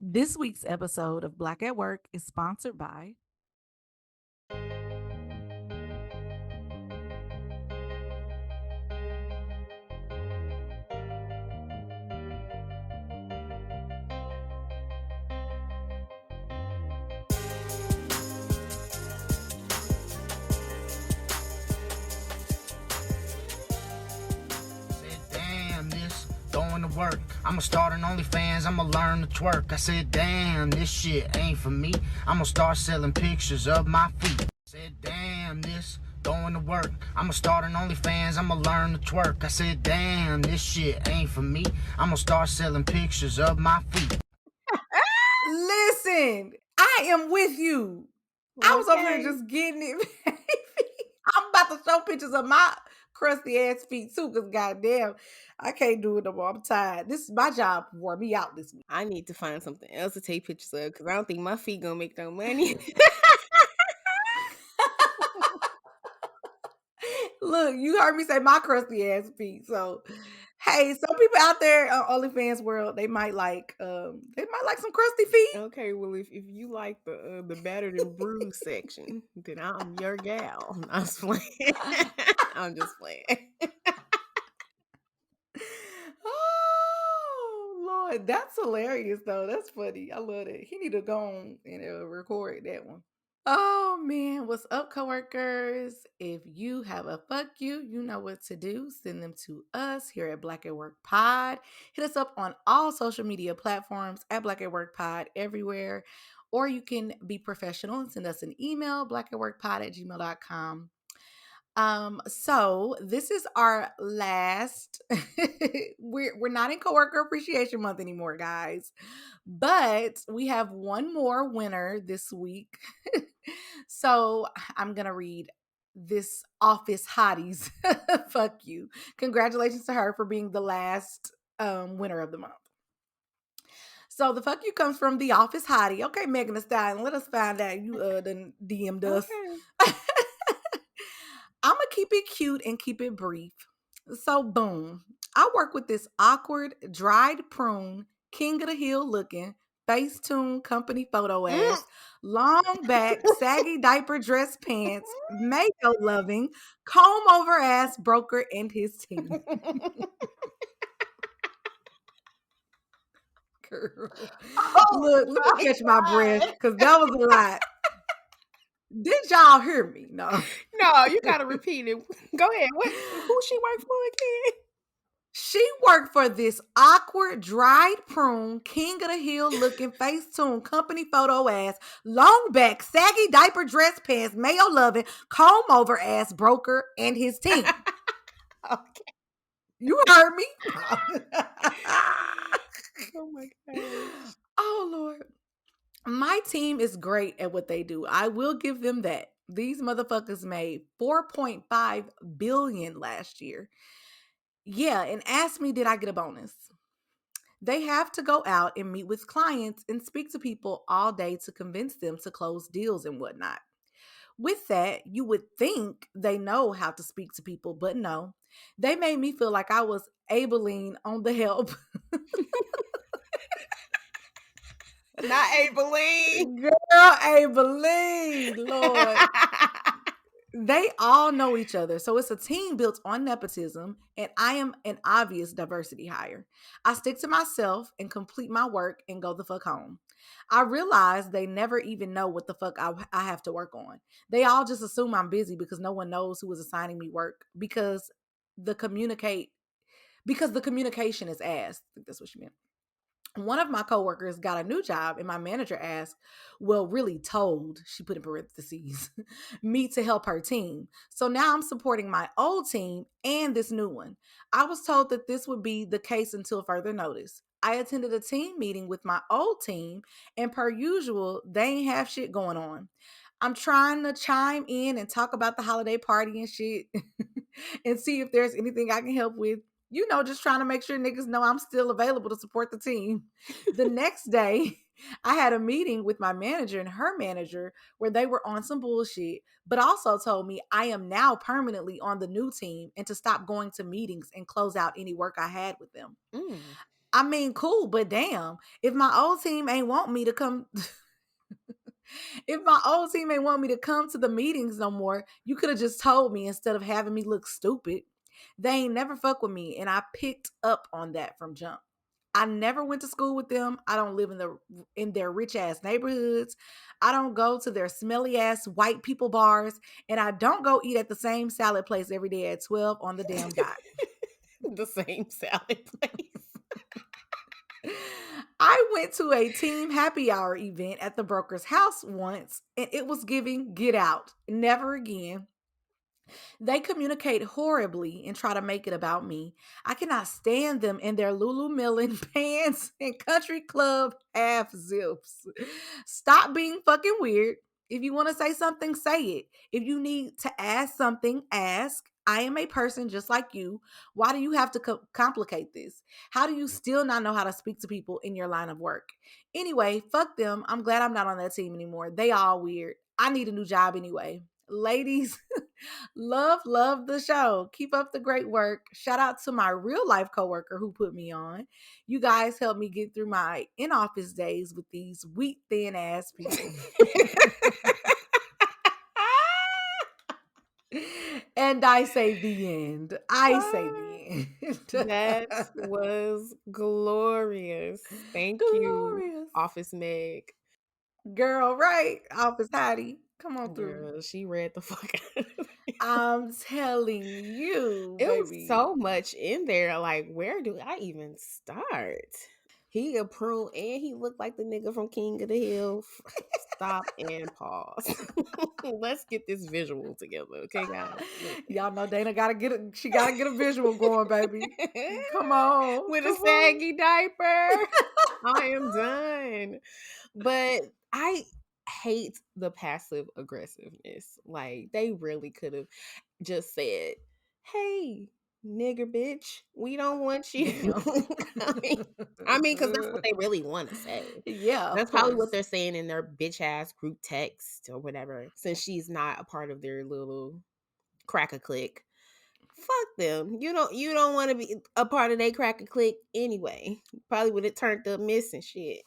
This week's episode of Black at Work is sponsored by Said, damn, this going to work. I'ma start an OnlyFans, I'ma learn to twerk. I said, damn, this shit ain't for me. I'ma start selling pictures of my feet. Said, damn, this going to work. I'ma start an OnlyFans, I'ma learn to twerk. I said, damn, this shit ain't for me. I'ma start selling pictures of my feet. Listen, I am with you. I was over here Okay. just getting it, baby. I'm about to show pictures of my crusty ass feet too, because goddamn, I can't do it no more. I'm tired. This my job wore me out this week. I need to find something else to take pictures of because I don't think my feet gonna make no money. Look, you heard me say my crusty ass feet. So, hey, some people out there on OnlyFans world, they might like some crusty feet. Okay, well if you like the battered and bruised section, then I'm your gal. I'm just playing. I'm just playing. Oh Lord, that's hilarious though. That's funny. I love it. He need to go on and record that one. Oh man, what's up, coworkers? If you have a fuck you, you know what to do. Send them to us here at Black at Work Pod. Hit us up on all social media platforms at Black at Work Pod everywhere. Or you can be professional and send us an email, blackatworkpod@gmail.com. So this is our last we're not in coworker appreciation month anymore, guys. But we have one more winner this week. So I'm gonna read this office hotties. Fuck you. Congratulations to her for being the last winner of the month. So the fuck you comes from the office hottie. Okay, Megan Thee Stallion, let us find out you done DM'd us. Okay. I'm gonna keep it cute and keep it brief. So, boom. I work with this awkward, dried prune, king of the hill looking, Facetune company photo ass, long back, saggy diaper dress pants, mayo loving, comb over ass broker and his team. Girl. Look, let me catch my breath because that was a lot. Did y'all hear me? No. No, you gotta repeat it. Go ahead. Who she work for again? She worked for this awkward, dried prune, king of the hill looking Facetune company photo ass, long back, saggy diaper dress pants, mayo loving, comb over ass broker and his team. Okay. You heard me. Oh my gosh. Oh, Lord. My team is great at what they do. I will give them that. These motherfuckers made 4.5 billion last year. Yeah, and ask me, did I get a bonus? They have to go out and meet with clients and speak to people all day to convince them to close deals and whatnot. With that, you would think they know how to speak to people, but no. They made me feel like I was Abilene on the help. Not Abilene. Girl, Abilene, Lord. They all know each other. So it's a team built on nepotism, and I am an obvious diversity hire. I stick to myself and complete my work and go the fuck home. I realize they never even know what the fuck I have to work on. They all just assume I'm busy because no one knows who is assigning me work the communicate because the communication is asked. I think that's what she meant. One of my coworkers got a new job, and my manager asked, well, really told, she put in parentheses, me to help her team. So now I'm supporting my old team and this new one. I was told that this would be the case until further notice. I attended a team meeting with my old team, and per usual, they ain't have shit going on. I'm trying to chime in and talk about the holiday party and shit and see if there's anything I can help with. Just trying to make sure niggas know I'm still available to support the team. The next day, I had a meeting with my manager and her manager where they were on some bullshit, but also told me I am now permanently on the new team and to stop going to meetings and close out any work I had with them. Mm. I mean, cool, but damn, if my old team ain't want me to come, if my old team ain't want me to come to the meetings no more, you could have just told me instead of having me look stupid. They ain't never fuck with me, and I picked up on that from jump. I never went to school with them. I don't live in their rich ass neighborhoods. I don't go to their smelly ass white people bars, and I don't go eat at the same salad place every day at 12 on the damn dot. The same salad place. I went to a team happy hour event at the broker's house once, and it was giving get out. Never again. They communicate horribly and try to make it about me. I cannot stand them in their Lululemon pants and country club half zips. Stop being fucking weird. If you want to say something, say it. If you need to ask something, ask. I am a person just like you. Why do you have to complicate this? How do you still not know how to speak to people in your line of work? Anyway, fuck them. I'm glad I'm not on that team anymore. They all weird. I need a new job anyway. Ladies, love the show. Keep up the great work. Shout out to my real life coworker who put me on. You guys helped me get through my in office days with these wheat thin ass people. And I say the end. I say the That end. was glorious. Thank you, Glorious. Office Meg. Girl, right? Office Hattie. Come on through. Girl, she read the fuck out of it. I'm telling you, It was baby. so much in there. Like, where do I even start? He approved and he looked like the nigga from King of the Hill. Stop and pause. Let's get this visual together, okay, guys? Y'all know Dana she gotta get a visual going, baby. Come on. With a Come on. saggy diaper. I am done. But I hate the passive aggressiveness. Like, they really could have just said, "Hey, nigger bitch, we don't want you." Damn. Because that's what they really want to say. Yeah, of That's probably what course. they're saying in their bitch ass group text or whatever. Since she's not a part of their little crack a click, fuck them. You don't want to be a part of their crack a click anyway. Probably would have turned up missing shit.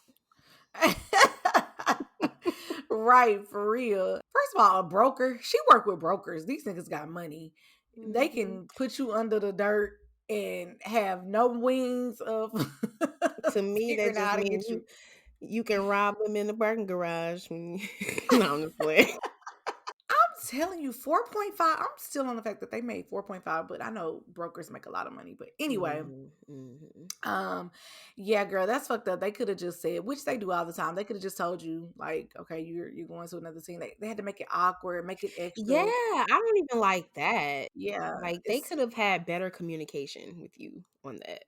Right, for real. First of all, a broker, she worked with brokers. These niggas got money. They Mhm. can put you under the dirt and have no wings of To me, that figuring out just how to means get you. you can rob them in the parking garage. No, I'm just playing. I'm telling you, 4.5. I'm still on the fact that they made 4.5, but I know brokers make a lot of money. But anyway, Mhm, mhm. um, yeah, girl, that's fucked up. They could have just said, which they do all the time. They could have just told you, like, okay, you're going to another team. They had to make it awkward, make it Yeah, extra. I don't even like that. Yeah, Like, they it's could have had better communication with you on that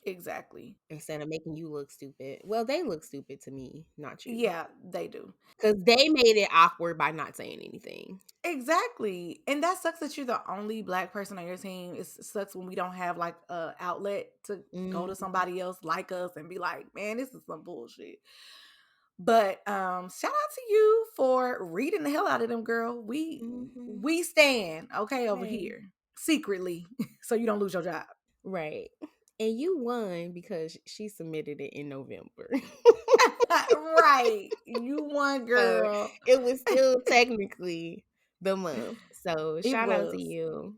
exactly. instead of making you look stupid. Well, they look stupid to me, not you. Yeah, they do. Because they made it awkward by not saying anything. Exactly. And that sucks that you're the only black person on your team. It sucks when we don't have like a outlet to go to Mhm, somebody else like us and be like, man, this is some bullshit. But shout out to you for reading the hell out of them, girl. We mhm. we stand, okay, over Hey, here. Secretly. So you don't lose your job. right. And you won because she submitted it in November. Right. You won, So girl. it was still technically the month. So It shout out to was. you.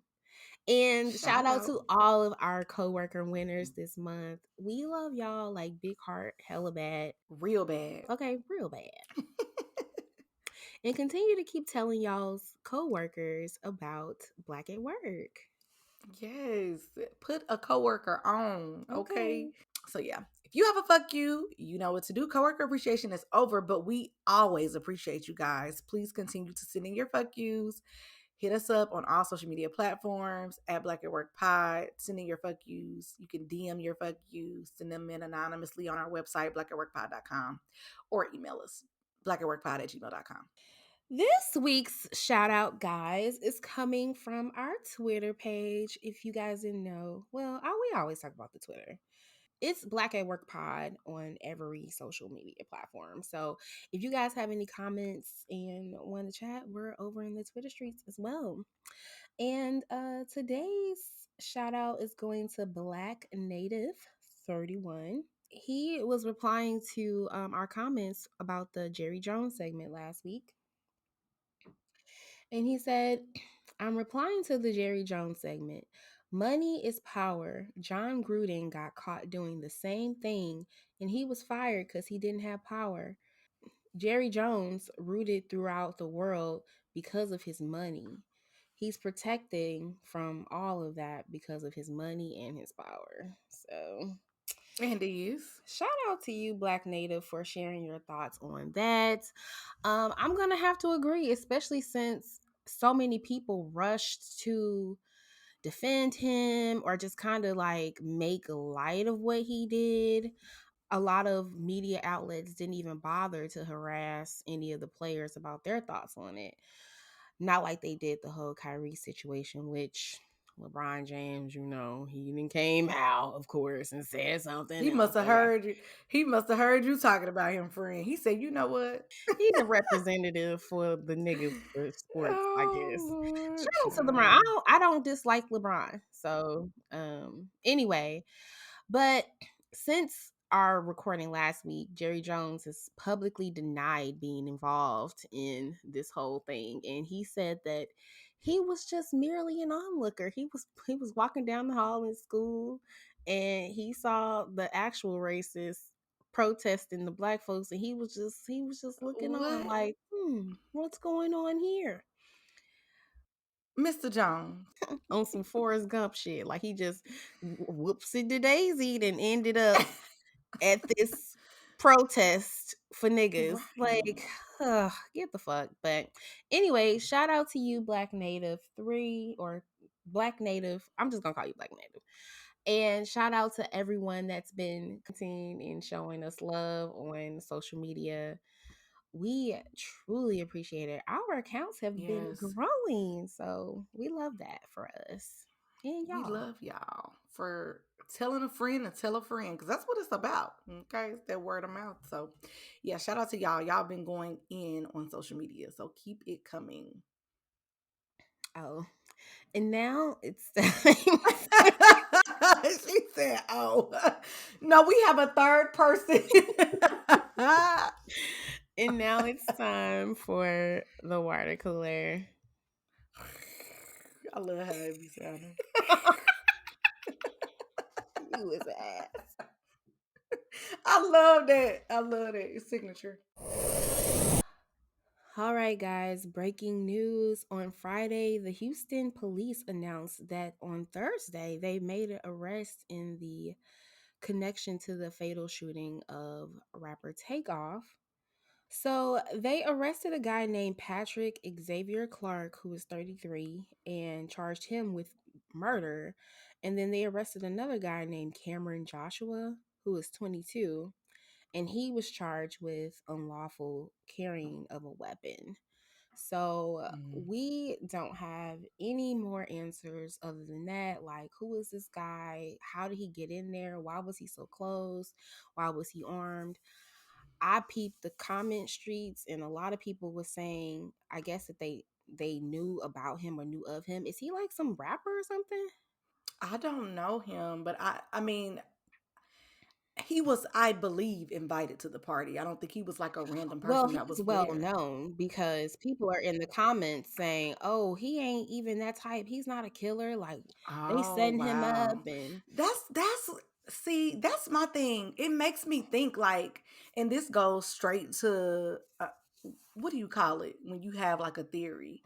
And shout Shout out out. to all of our coworker winners this month. We love y'all like big heart, hella bad. Real bad. Okay, real bad. And continue to keep telling y'all's coworkers about Black at Work. Yes. Put a coworker on. Okay. Okay. So yeah. If you have a fuck you, you know what to do. Coworker appreciation is over, but we always appreciate you guys. Please continue to send in your fuck yous. Hit us up on all social media platforms at Black at Work Pod. Send in your fuck yous. You can DM your fuck yous. Send them in anonymously on our website, blackatworkpod.com, or email us, blackatworkpod@gmail.com. This week's shout out, guys, is coming from our Twitter page. If you guys didn't know, well, we always talk about the Twitter. It's Black at Work Pod on every social media platform. So if you guys have any comments and want to chat, we're over in the Twitter streets as well. And today's shout out is going to Black Native 31. He was replying to our comments about the Jerry Jones segment last week. And he said, I'm replying to the Jerry Jones segment. Money is power. John Gruden got caught doing the same thing and he was fired because he didn't have power. Jerry Jones rooted throughout the world because of his money. He's protecting from all of that because of his money and his power. So, And is. shout out to you, Black Native, for sharing your thoughts on that. I'm going to have to agree, especially since so many people rushed to defend him or just kind of like make light of what he did. A lot of media outlets didn't even bother to harass any of the players about their thoughts on it. Not like they did the whole Kyrie situation, which LeBron James, he even came out, of course, and said something He else. must have heard you. He must have heard you talking about him, friend. He said, "You know what? He's a representative for the niggas for sports, I guess. Oh Lord, Shout out to LeBron. child. I don't dislike LeBron. So anyway, but since our recording last week, Jerry Jones has publicly denied being involved in this whole thing. And he said that he was just merely an onlooker. He was walking down the hall in school and he saw the actual racists protesting the black folks and he was just looking on What, like, what's going on here? Mr. Jones? On some Forrest Gump shit. Like he just whoopsie the daisy and ended up at this protest for niggas. Like, Right. get the fuck. But anyway, shout out to you, Black Native 3 or Black Native. I'm just gonna call you Black Native. And shout out to everyone that's been commenting and showing us love on social media. We truly appreciate it. Our accounts have been Yes. growing, so we love that for us and We y'all. love y'all for telling a friend and tell a friend because that's what it's about. Okay, it's that word of mouth. So, yeah, shout out to y'all. Y'all been going in on social media, so keep it coming. Oh, and now it's time. She said, "Oh, no, we have a third person." And now it's time for the water cooler. I love how it be sounding. You was ass. I love that. I love that. It's signature. All right, guys, breaking news. On Friday, the Houston police announced that on Thursday, they made an arrest in the connection to the fatal shooting of rapper Takeoff. So they arrested a guy named Patrick Xavier Clark, who was 33, and charged him with murder. And then they arrested another guy named Cameron Joshua, who was 22, and he was charged with unlawful carrying of a weapon. So Mm. we don't have any more answers other than that. Like, who is this guy? How did he get in there? Why was he so close? Why was he armed? I peeped the comment streets, and a lot of people were saying, I guess that they knew about him or knew of him. Is he like some rapper or something? I don't know him, but I mean, he was, I believe, invited to the party. I don't think he was like a random Well, person that he's was well there. known because people are in the comments saying, "Oh, he ain't even that type. He's not a killer." Like they Oh setting him up, wow. and That's see, that's my thing. It makes me think like, and this goes straight to what do you call it when you have like a theory?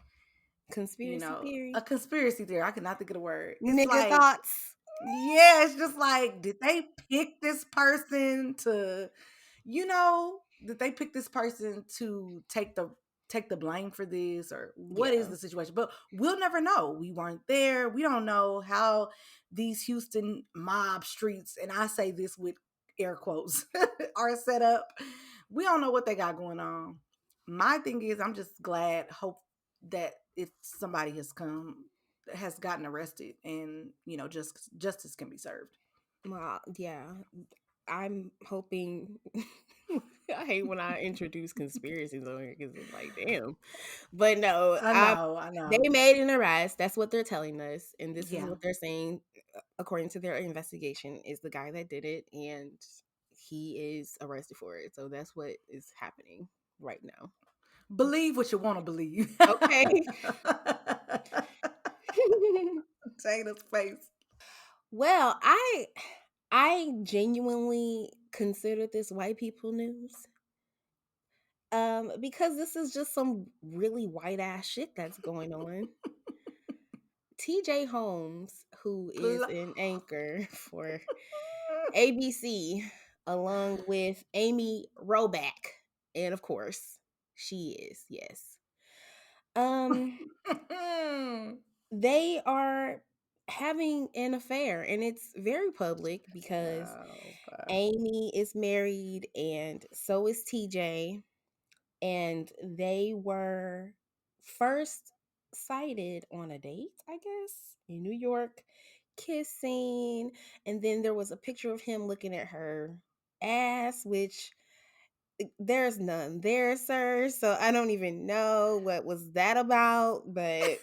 conspiracy A theory, conspiracy theory. I cannot think of the word. It's nigga like, thoughts. yeah, it's just like, did they pick this person to, did they pick this person to take the blame for this, or what is Yeah. the situation? But we'll never know. We weren't there. We don't know how these Houston mob streets, and I say this with air quotes, are set up. We don't know what they got going on. My thing is, I'm just glad, hope that if somebody has gotten arrested, and just justice can be served. Well, yeah. I'm hoping. I hate when I introduce conspiracies on here because it's like, damn. But no, I know, I they know. made an arrest. That's what they're telling us, and this is Yeah. what they're saying. according to their investigation, is the guy that did it, and he is arrested for it. So that's what is happening right now. Believe what you want to believe. Okay. Jada's face. Well, I genuinely consider this white people news. Because this is just some really white ass shit that's going on. TJ Holmes, who is an anchor for ABC, along with Amy Roback, and of course, she is, yes. They are having an affair, and it's very public because Oh, God. Amy is married and so is TJ, and they were first sighted on a date, I guess, in New York, kissing, and then there was a picture of him looking at her ass, which there's none there, sir. So I don't even know what was that about, but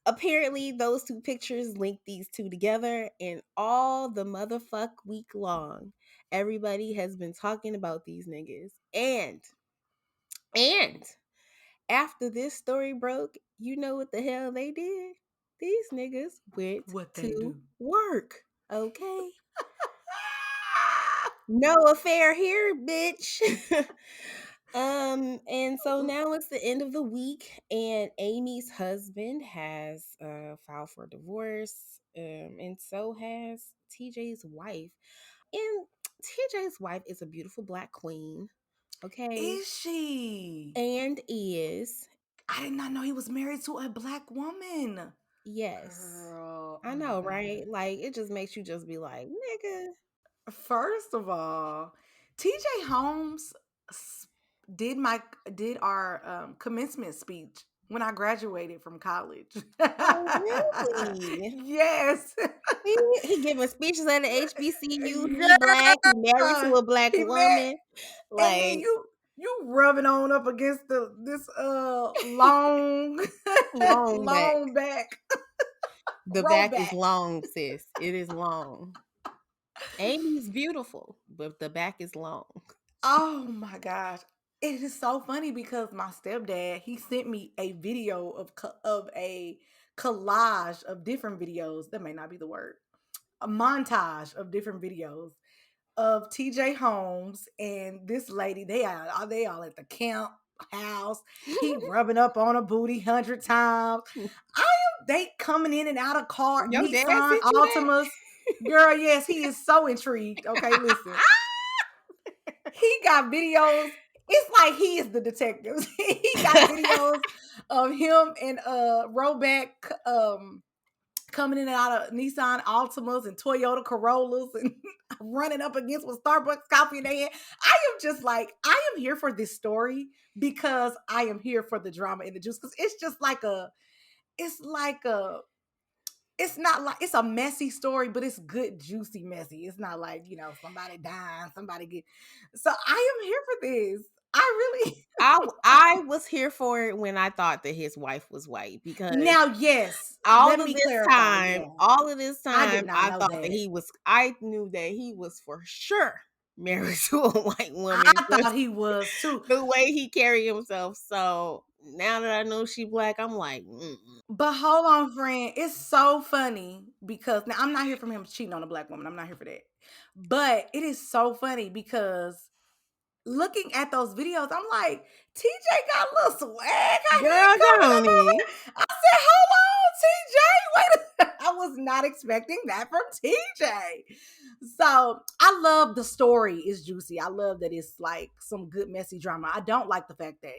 apparently those two pictures link these two together, and all the motherfuck week long, everybody has been talking about these niggas. And after this story broke, you know what the hell they did? These niggas went What they to do. work. Okay. No affair here, bitch. And so now it's the end of the week, and Amy's husband has filed for divorce, and so has TJ's wife. And TJ's wife is a beautiful black queen, okay, Is she? and is, I did not know he was married to a black woman. yes, Girl, I oh my know, God. right? Like it just makes you just be like, nigga. First of all, TJ Holmes s- did my did our commencement speech when I graduated from college. Oh, really? Yes. He giving speeches at the HBCU. He black. He married to Yeah. a black He met, woman. and then Like you rubbing on up against this long long back. long back The row back is back. long, sis. It is long. Amy's beautiful, but the back is long. Oh my gosh. It is so funny because my stepdad, he sent me a video of a collage of different videos. That may not be the word. A montage of different videos of TJ Holmes and this lady. They all at the camp house. He rubbing up on a booty 100 times. They coming in and out of car Your dad Nissan sent you that? Altimas. Girl, yes, he is so intrigued. Okay, listen. He got videos. It's like he is the detective. He got videos of him and Roback coming in and out of Nissan Altimas and Toyota Corollas and running up against with Starbucks coffee in their hand. I am just like, I am here for this story because I am here for the drama and the juice. Because it's like a it's not like it's a messy story, but it's good, juicy, messy. It's not like, somebody dying, somebody get. So I am here for this. I really. I was here for it when I thought that his wife was white, because Now, yes, let all of me this clarify. time, Yeah, all of this I did time, not I know thought that that. I knew that he was for sure married to a white woman, I just thought he was too. the way he carried himself. So now that I know she black, I'm like, mm-mm. But hold on, friend. It's so funny because now I'm not here from him cheating on a black woman. I'm not here for that. But it is so funny because looking at those videos, I'm like, TJ got a little swag. How he Girl, coming don't up he? over here? I said, hold on, TJ. Wait. I was not expecting that from TJ. So I love the story is juicy. I love that it's like some good messy drama. I don't like the fact that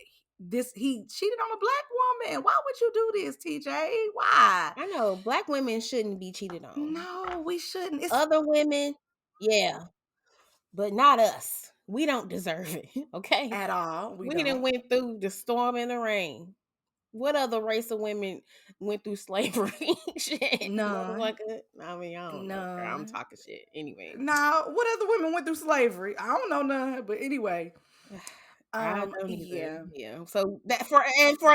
he cheated on a black woman. Why would you do this, TJ? Why? I know black women shouldn't be cheated on. No, we shouldn't. It's Other women, yeah, but not us. We don't deserve it. Okay, at all. We we done don't. went through the storm and the rain. What other race of women went through slavery? Shit, None. motherfucker. I mean, I don't know, girl. I'm None. talking shit. Anyway, Now, what other women went through slavery? I don't know none, but anyway. I don't either. Yeah. Yeah. So that for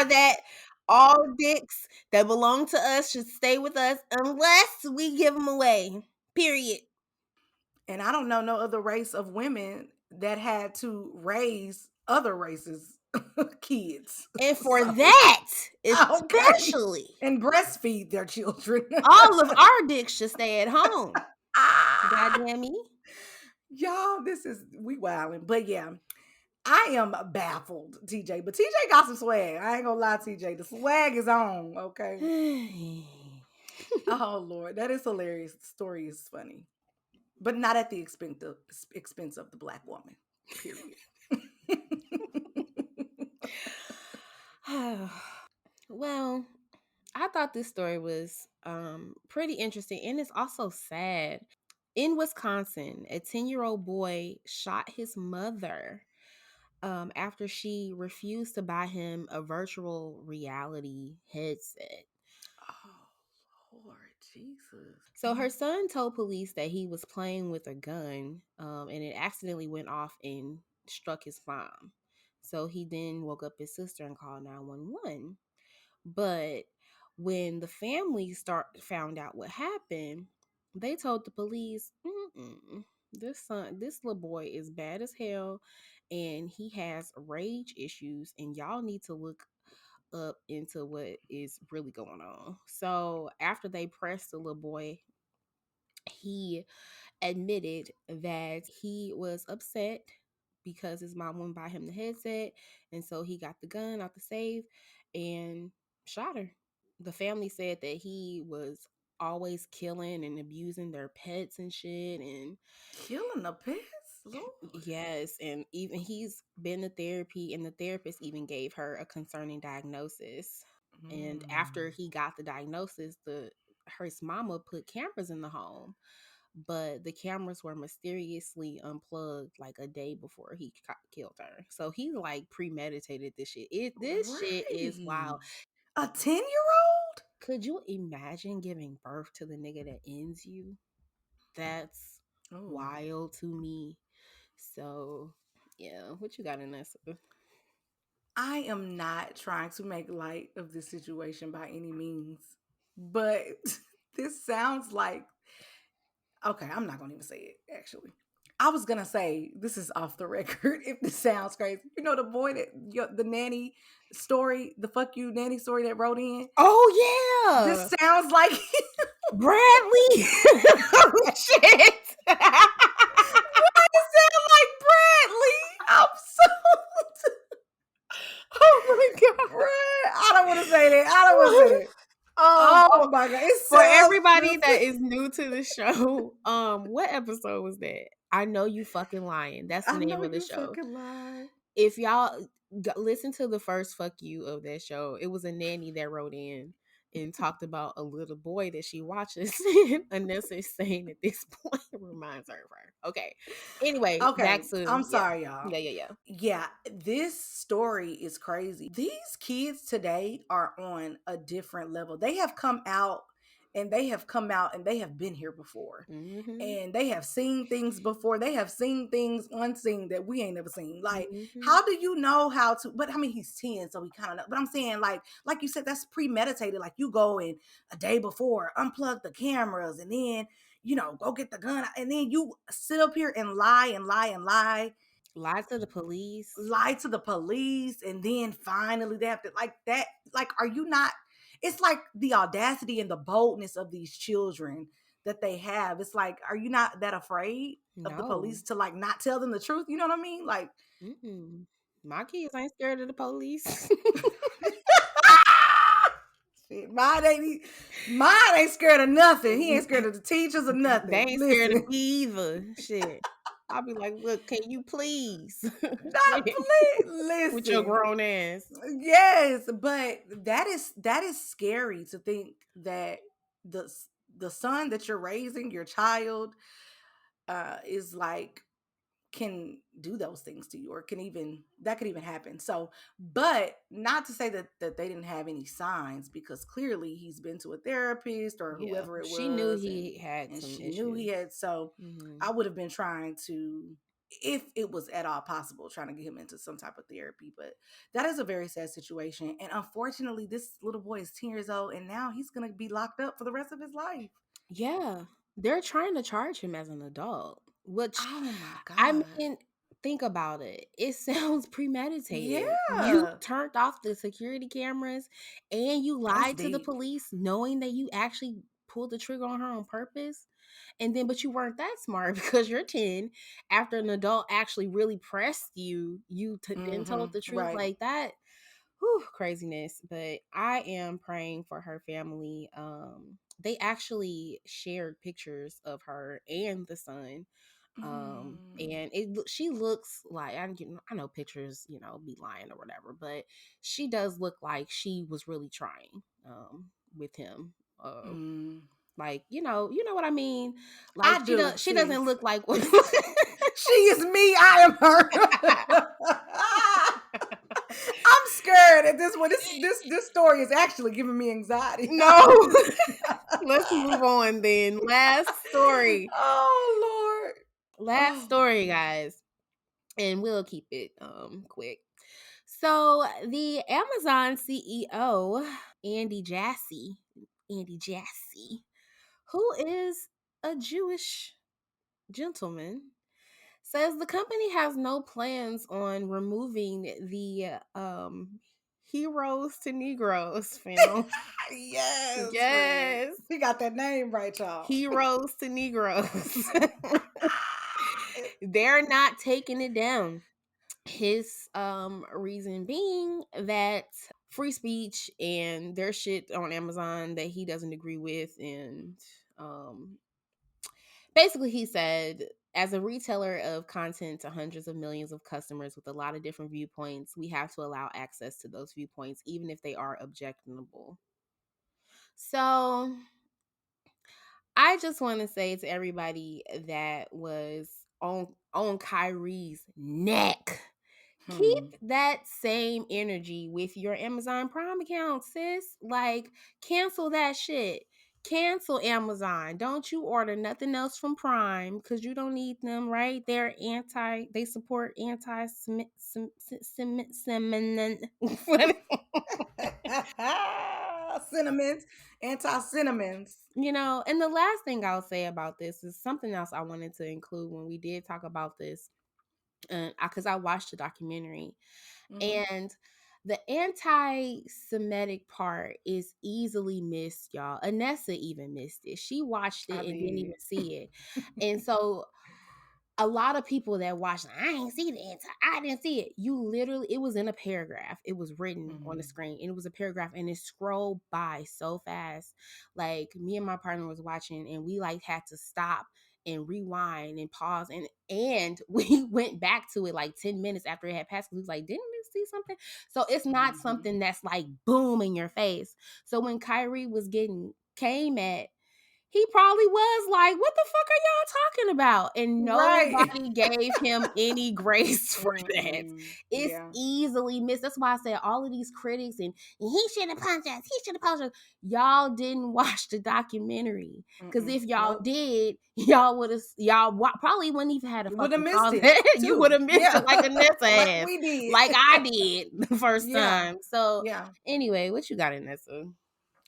that, All dicks that belong to us should stay with us unless we give them away. Period. And I don't know no other race of women that had to raise other races kids. And for So that, okay. especially, And breastfeed their children. all of our dicks should stay at home. Ah, Goddamn me. y'all, this is we wilding. But yeah, I am baffled, TJ. But TJ got some swag. I ain't gonna lie, TJ. The swag is on. Okay. Oh Lord, that is hilarious. The story is funny, but not at the expense of the black woman. Period. Well, I thought this story was pretty interesting and it's also sad. In Wisconsin, a 10-year-old boy shot his mother after she refused to buy him a virtual reality headset. Oh Lord Jesus. So her son told police that he was playing with a gun and it accidentally went off and struck his mom. So he then woke up his sister and called 911. But when the family found out what happened, they told the police, this little boy is bad as hell and he has rage issues and y'all need to look up into what is really going on. So after they pressed the little boy, he admitted that he was upset because his mom wouldn't buy him the headset. And so he got the gun out the safe and shot her. The family said that he was always killing and abusing their pets and shit. And Killing the pets? Lord. yes, and even he's been to therapy, and the therapist even gave her a concerning diagnosis. And after Mm. he got the diagnosis, his mama put cameras in the home, but the cameras were mysteriously unplugged like a day before he killed her. So he like premeditated this shit. This shit is Right. wild. A 10-year-old? Could you imagine giving birth to the nigga that ends you? That's Oh. wild to me. So yeah, what you got in this? I am not trying to make light of this situation by any means, but this sounds like okay, I'm not gonna even say it actually. I was gonna say this is off the record if this sounds crazy. You know the boy the nanny story, the fuck you nanny story that wrote in. Oh This yeah, sounds like Bradley. Oh shit. why does it sound like Bradley? I'm so Oh my god. Brad. I don't want to say that. I don't want to say that. Oh Oh, my god, it for sounds everybody that just is new to the show, what episode was that? I know you fucking lying. That's the I name know of the you show. fucking lie. If y'all listen to the first fuck you of that show, it was a nanny that wrote in and talked about a little boy that she watches. And Anessa is saying at this point reminds her of her. Okay. Anyway, back Okay, to I'm yeah. sorry, y'all. Yeah. Yeah, this story is crazy. These kids today are on a different level. They have come out and they have come out and they have been here before. Mm-hmm. And they have seen things before. They have seen things unseen that we ain't never seen. Like, Mm-hmm. how do you know how to? But I mean, he's 10, so he kind of know. But I'm saying, like you said, that's premeditated. Like you go in a day before, unplug the cameras, and then go get the gun, and then you sit up here and lie and lie and Lie to the police. lie to the police, and then finally they have to like that. Like, are you not? It's like the audacity and the boldness of these children that they have. It's like, are you not that afraid of the No. police to like not tell them the truth? You know what I mean? Like, Mm-mm. My kids ain't scared of the police. shit, mine ain't scared of nothing. He ain't scared of the teachers or They nothing. ain't scared of Listen, me either. Shit. I'll be like, look, can you please? not Shit. please. With your Listen, grown ass. yes, but that is scary to think that the the son that you're raising, your child, is like can do those things to you, or can even that could even happen. So, but not to say that they didn't have any signs, because clearly he's been to a therapist or Yeah. whoever it She knew was, he had and some she knew he issues. had. So Mm-hmm. I would have been trying to if it was at all possible, trying to get him into some type of therapy. But that is a very sad situation. And unfortunately, this little boy is 10 years old and now he's going to be locked up for the rest of his life. Yeah. They're trying to charge him as an adult, which, Oh my I God. mean, think about it. It sounds premeditated. You Yeah. turned off the security cameras and you That's lied to the deep. police knowing that you actually pulled the trigger on her on purpose. And then, but you weren't that smart because you're 10. After an adult actually really pressed you, then told the truth Right. like that. Whew, craziness. But I am praying for her family. They actually shared pictures of her and the son. Mm. And she looks like, I know pictures, be lying or whatever, but she does look like she was really trying with him. Mm. Like, you know what I mean? Like I do, she sis. doesn't look like what. She is me. I am her. I'm scared at this one. This story is actually giving me anxiety. No. Let's move on then. Last story. Oh Lord. Last Oh. story, guys. And we'll keep it quick. So the Amazon CEO, Andy Jassy, who is a Jewish gentleman, says the company has no plans on removing the Heroes to Negroes film. Yes, friend. Yes. He got that name right, y'all. Heroes to Negroes. They're not taking it down. His reason being that free speech and their shit on Amazon that he doesn't agree with, and basically he said, as a retailer of content to hundreds of millions of customers with a lot of different viewpoints, we have to allow access to those viewpoints even if they are objectionable. So I just want to say to everybody that was on Kyrie's neck, keep Hmm. that same energy with your Amazon Prime account, sis. Like, cancel that shit. Cancel Amazon. Don't you order nothing else from Prime because you don't need them, right? They support anti Cinnamons, anti-cinnamons. And the last thing I'll say about this is something else I wanted to include when we did talk about this, because I watched the documentary, Mm-hmm. and the anti-Semitic part is easily missed, y'all. Anessa even missed it. She watched I it and didn't did. even see it. And so a lot of people that watched, I ain't see the answer. I didn't see it. It was in a paragraph. It was written on the Mm. screen, and it was a paragraph, and it scrolled by so fast. Like, me and my partner was watching, and we like had to stop and rewind and pause, and we went back to it like 10 minutes after it had passed. We was like, didn't we see something? So it's not Mhm. something that's like boom in your face. So when Kyrie came at, he probably was like, what the fuck are y'all talking about? And Right. nobody gave him any grace for that. Mm-mm. It's Yeah. easily missed. That's why I said all of these critics and he should have punched us. He should have punched us. Y'all didn't watch the documentary. Because Mm-mm. if y'all Nope. did, probably wouldn't even had a You would have fucking missed pause. it You would too. have missed Yeah. it like Anessa Like has. we did. Like I did the first Yeah. time. So Yeah. anyway, what you got, Anessa?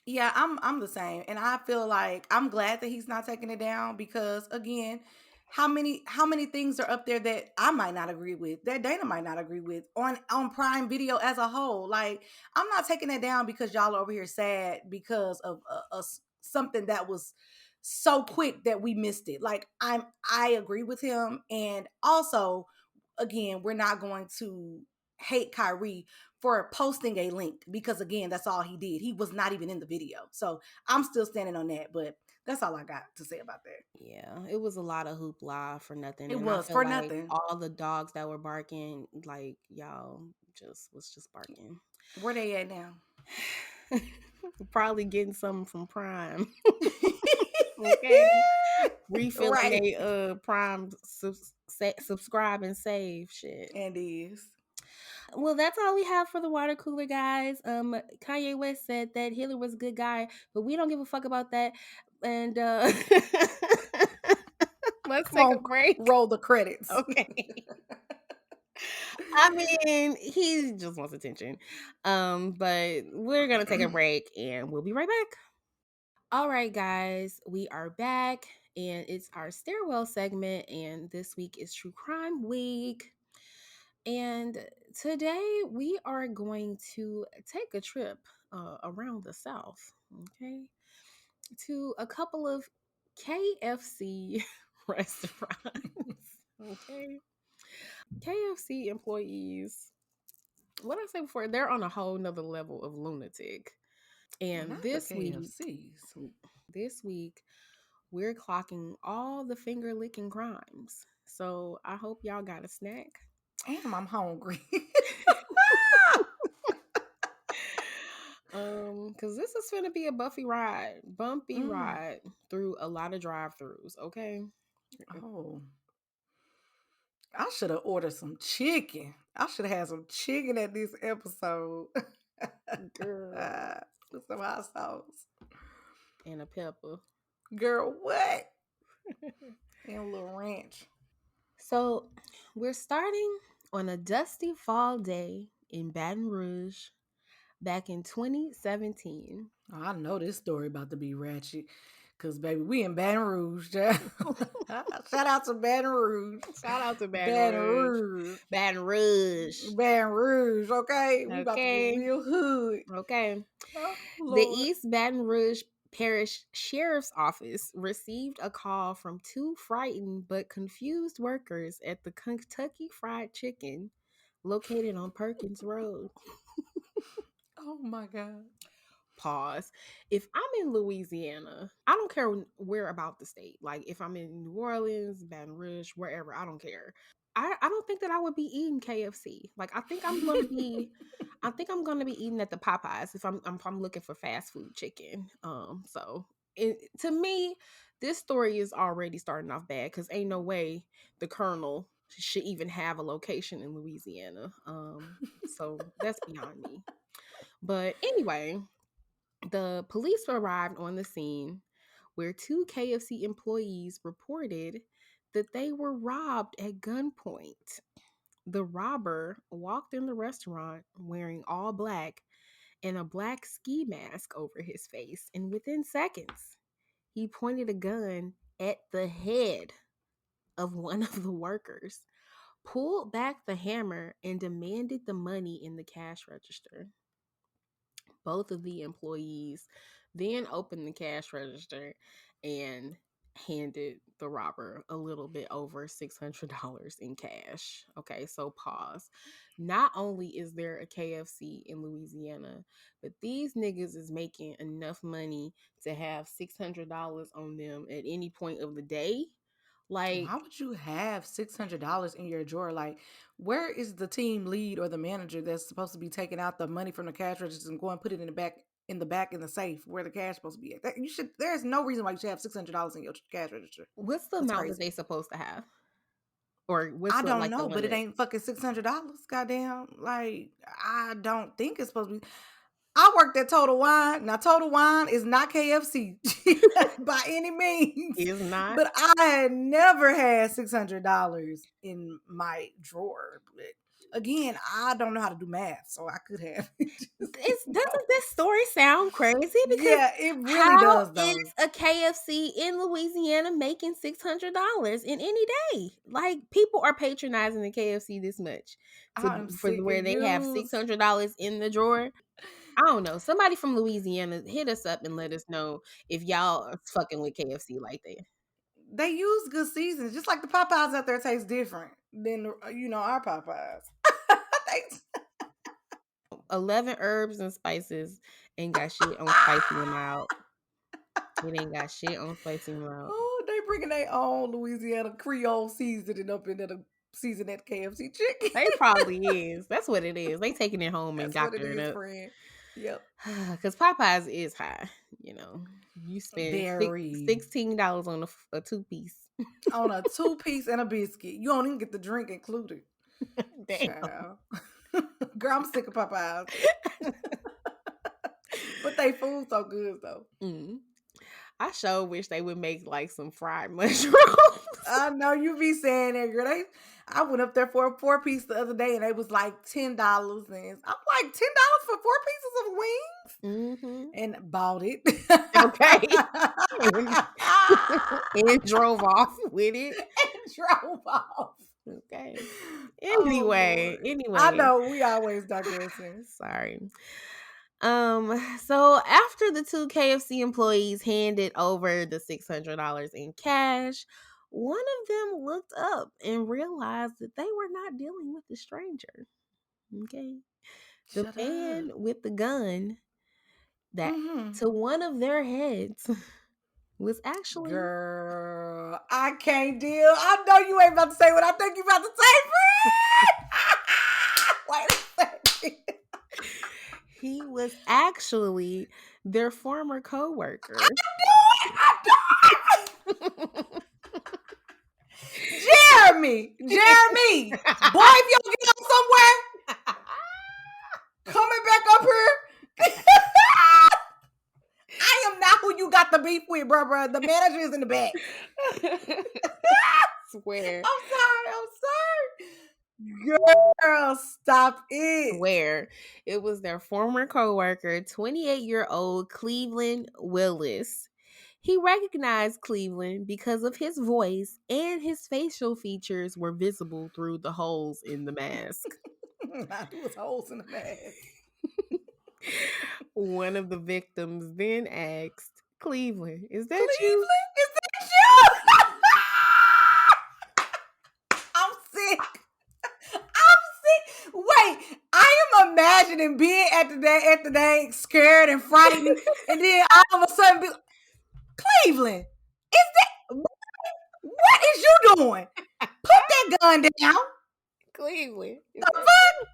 Yeah, I'm the same. And I feel like I'm glad that he's not taking it down because again, how many things are up there that I might not agree with, that Dana might not agree with on Prime Video as a whole. Like, I'm not taking it down because y'all are over here sad because of something that was so quick that we missed it. Like, I agree with him, and also again, we're not going to hate Kyrie for posting a link because again, that's all he did. He was not even in the video. So I'm still standing on that, but that's all I got to say about that. Yeah, it was a lot of hoopla for nothing. It And I was feel for like nothing. all the dogs that were barking, like, y'all was just barking. Where they at now? Probably getting something from Prime. Okay. Refilling Right. a Prime subscribe and save shit. And is. Well, that's all we have for the water cooler, guys. Kanye West said that Hitler was a good guy, but we don't give a fuck about that. And must Come take a on, break. roll the credits. Okay. I mean, he just wants attention. But we're gonna take a break and we'll be right back. All right, guys, we are back and it's our stairwell segment. And this week is True Crime Week. And today we are going to take a trip around the South, okay, to a couple of KFC restaurants, okay? KFC employees, what I said before, they're on a whole nother level of lunatic. And Not the KFCs. this week, we're clocking all the finger licking crimes. So I hope y'all got a snack. Damn, I'm hungry. Because this is gonna be a bumpy Mm. ride through a lot of drive-throughs, okay? Oh, I should have ordered some chicken. I should have had some chicken at this episode. Girl. With some hot sauce. And a pepper. Girl, what? And a little ranch. So we're starting on a dusty fall day in Baton Rouge back in 2017. Oh, I know this story about to be ratchet. Cause baby, we in Baton Rouge. Shout out to Baton Rouge. Shout out to Baton Baton Rouge. Rouge. Baton Rouge. Baton Rouge, okay? We about to get Okay. real hood. Okay. Oh, The Lord. East Baton Rouge Parish Sheriff's Office received a call from two frightened but confused workers at the Kentucky Fried Chicken located on Perkins Road. Oh my God. Pause. If I'm in Louisiana, I don't care where about the state. Like if I'm in New Orleans, Baton Rouge, wherever, I don't care. I don't think that I would be eating KFC. Like I think I'm gonna be eating at the Popeyes if I'm looking for fast food chicken. To me, this story is already starting off bad because ain't no way the Colonel should even have a location in Louisiana. So that's beyond me. But anyway, the police arrived on the scene where two KFC employees reported that they were robbed at gunpoint. The robber walked in the restaurant wearing all black and a black ski mask over his face, and within seconds, he pointed a gun at the head of one of the workers, pulled back the hammer, and demanded the money in the cash register. Both of the employees then opened the cash register and handed the robber a little bit over $600 in cash. Okay, so pause. Not only is there a KFC in Louisiana, but these niggas is making enough money to have $600 on them at any point of the day. Why Like, would you have $600 in your drawer? Like, where is the team lead or the manager that's supposed to be taking out the money from the cash register and going put it in the safe where the cash supposed to be at? You should. There's no reason why you should have $600 in your cash register. what's the That's amount that crazy. they supposed to have? Or what's I the don't like the know, but it limit? ain't fucking $600. Goddamn. Like, I don't think it's supposed to be. I worked at Total Wine. Now, Total Wine is not KFC by any means, Is not. but I had never had $600 in my drawer. But again, I don't know how to do math, so I could have. Doesn't this story sound crazy? Because Yeah, it really how does, is though. a KFC in Louisiana making $600 in any day? Like people are patronizing the KFC this much I'm for sick of where they have you. $600 in the drawer. I don't know. Somebody from Louisiana hit us up and let us know if y'all are fucking with KFC like that. They use good seasons, just like the Popeyes out there taste different than our Popeyes. They 11 herbs and spices ain't got shit on spicing them out. It ain't got shit on spicing them out. Oh, they bringing their own Louisiana Creole seasoning up into the season that KFC chicken. They probably is. That's what it is. They taking it home and That's what it doctoring is, up. friend. Yep. Because Popeyes is high. You know, you spend Very. $16 on a two piece. On a 2-piece and a biscuit. You don't even get the drink included. Damn. Child. Girl, I'm sick of Popeyes. But they food so good though. Mm. I sure wish they would make like some fried mushrooms. I know you be saying that, girl. I went up there for a 4-piece the other day, and it was like $10. And I'm like, $10 for 4 pieces of wings, Mm-hmm. and bought it. Okay. And, and drove off with it. And drove off. Okay. Oh Anyway, Lord. I anyway. know we always digressing. Sorry. So after the two KFC employees handed over the $600 in cash, one of them looked up and realized that they were not dealing with a stranger. Okay. The Shut man up. with the gun that Mm-hmm. to one of their heads was actually Girl, I can't deal. I know you ain't about to say what I think you about to say, Fred. Wait a second. he was actually their former coworker. I do it. Jeremy. Jeremy. Boy, if you don't get up somewhere, coming back up here. I am not who you got the beef with, bro. The manager is in the back. Swear. I'm sorry. Girl, stop it. Swear. It was their former coworker, 28-year-old Cleveland Willis. He recognized Cleveland because of his voice and his facial features were visible through the holes in the mask. There was holes in the mask. One of the victims then asked, Cleveland, is that you? Cleveland, is that you? I'm sick. I'm sick. Wait, I am imagining being at the day, scared and frightened, and then all of a sudden be Cleveland, is that what is you doing? Put that gun down. Cleveland. Is The that fuck?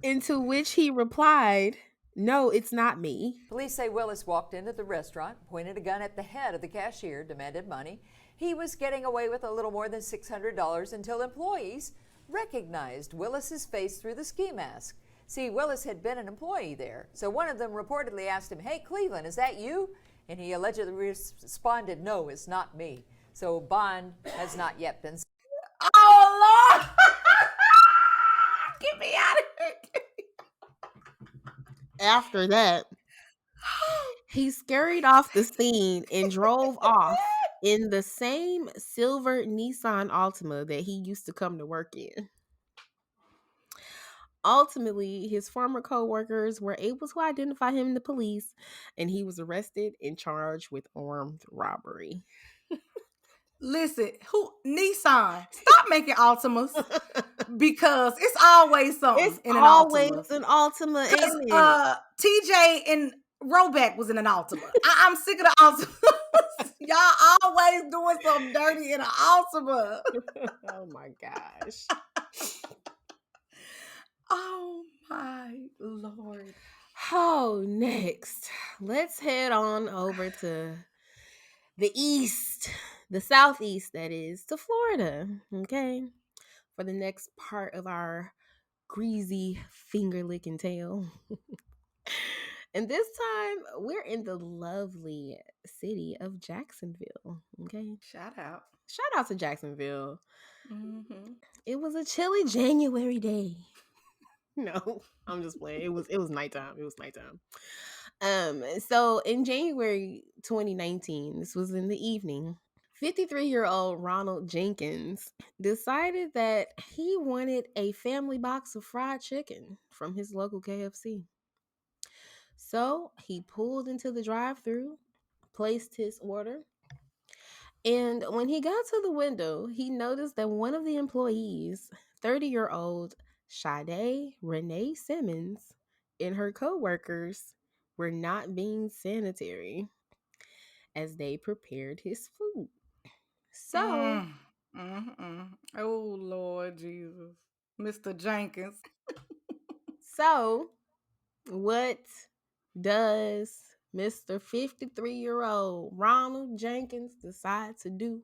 into which he replied, no, it's not me. Police say Willis walked into the restaurant, pointed a gun at the head of the cashier, demanded money. He was getting away with a little more than $600 until employees recognized Willis's face through the ski mask. See, Willis had been an employee there, so one of them reportedly asked him, "Hey, Cleveland, is that you?" And he allegedly responded, "No, it's not me." So bond has not yet been. Oh Lord! Get me out of here! After that, he scurried off the scene and drove off in the same silver Nissan Altima that he used to come to work in. Ultimately, his former co-workers were able to identify him in the police, and he was arrested and charged with armed robbery. Listen, who Nissan? Stop making Altimas because it's always something It's in an always Altima. an Altima, Because ain't it? TJ and Roback was in an Altima. I'm sick of the Altimas. Y'all always doing something dirty in an Altima. Oh my gosh. Oh my Lord. Oh, next, let's head on over to the east, the southeast, that is, to Florida, okay? For the next part of our greasy finger licking tale. And this time, we're in the lovely city of Jacksonville, okay? Shout out. Shout out to Jacksonville. Mm-hmm. It was a chilly January day. No, I'm just playing. It was nighttime. It was nighttime. So in January 2019, this was in the evening, 53-year-old Ronald Jenkins decided that he wanted a family box of fried chicken from his local KFC. So he pulled into the drive-thru, placed his order, and when he got to the window, he noticed that one of the employees, 30-year-old Sade Renee Simmons, and her co-workers were not being sanitary as they prepared his food. So, Oh Lord Jesus. Mr. Jenkins. so what does Mr. 53-year-old Ronald Jenkins decide to do?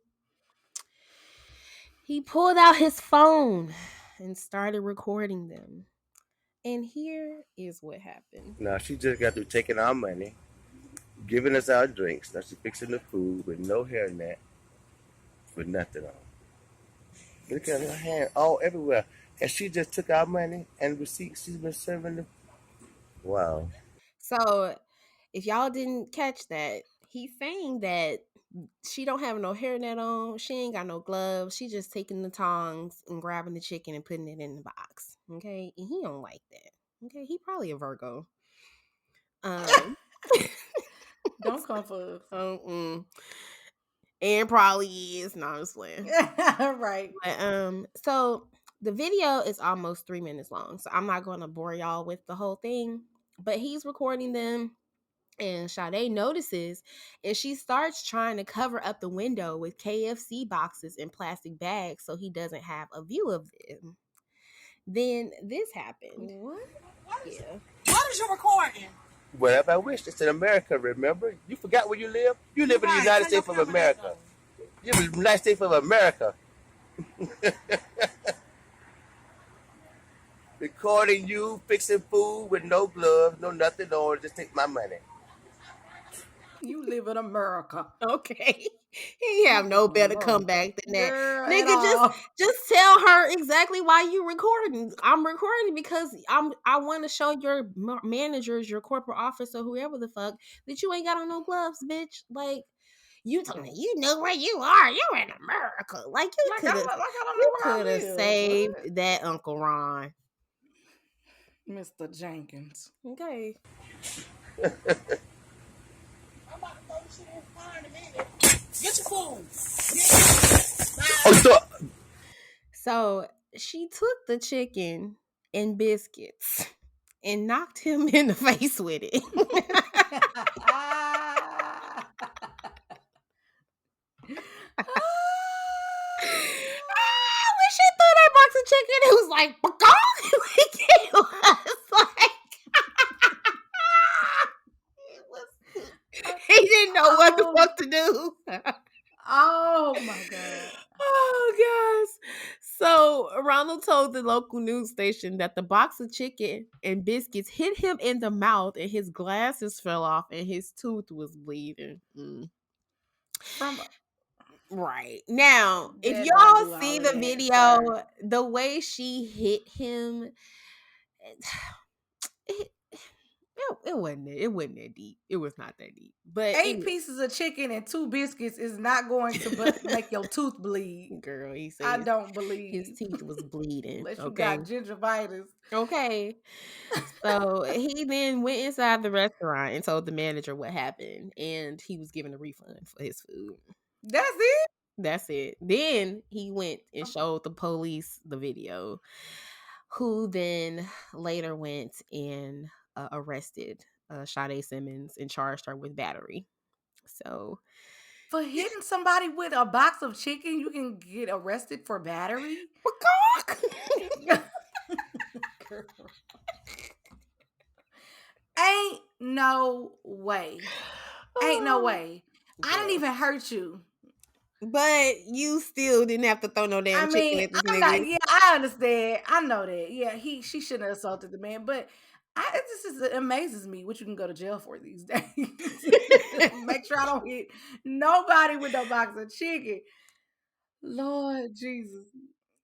He pulled out his phone and started recording them. And here is what happened. Now she just got through taking our money, giving us our drinks. Now she's fixing the food with no hairnet. put nothing on. Look at her hand all everywhere. And she just took our money and receipts she's been serving them. Wow. So, if y'all didn't catch that, he's saying that she don't have no hairnet on. She ain't got no gloves. She just taking the tongs and grabbing the chicken and putting it in the box. Okay, and he don't like that. Okay, he probably a Virgo. Um, Don't come for us. and probably is. No, I'm just playing. Right. But, so the video is almost 3 minutes long, so I'm not going to bore y'all with the whole thing. But he's recording them, and Sade notices, and she starts trying to cover up the window with KFC boxes and plastic bags so he doesn't have a view of them. Then this happened. What? Yeah. What is you recording? Whatever I wish. It's in America, remember? You forgot where you live? You live in the United States of America. You live in the United States of America. Recording you fixing food with no gloves, no nothing on, just take my money. You live in America. Okay. He have no better comeback than that. Girl, at Nigga, all. just tell her exactly why you recording. I'm recording because I want to show your managers, your corporate office, or whoever the fuck that you ain't got on no gloves, bitch. Like, you told me you know where you are. You're in America. Like, you Like could have I don't know where I live. saved What? that Uncle Ron. Mr. Jenkins. Okay. Get your food. Oh, you thought So she took the chicken and biscuits and knocked him in the face with it. When she threw that box of chicken, it was like, like it was like he didn't know what the fuck to do. Oh my God. Oh, guys. So Ronald told the local news station that the box of chicken and biscuits hit him in the mouth and his glasses fell off and his tooth was bleeding. From Right. Now, if that don't y'all do all see of the that, video, sir. the way she hit him, it, it wasn't that deep. It was not that deep. But 8 anyway, pieces of chicken and 2 biscuits is not going to make your tooth bleed. girl, he I said don't his believe. teeth was bleeding. Unless you Okay. got gingivitis. Okay. So he then went inside the restaurant and told the manager what happened, and he was given a refund for his food. That's it? That's it. Then he went and showed the police the video, who then later went and arrested Sade Simmons and charged her with battery. So, For hitting somebody with a box of chicken, you can get arrested for battery? Girl. Ain't no way. Ain't no way. I didn't even hurt you. But you still didn't have to throw no damn I chicken mean, at this I'm nigga. not. Yeah, I understand. I know that. Yeah, she shouldn't have assaulted the man, but it amazes me what you can go to jail for these days. Make sure I don't hit nobody with no box of chicken. Lord Jesus,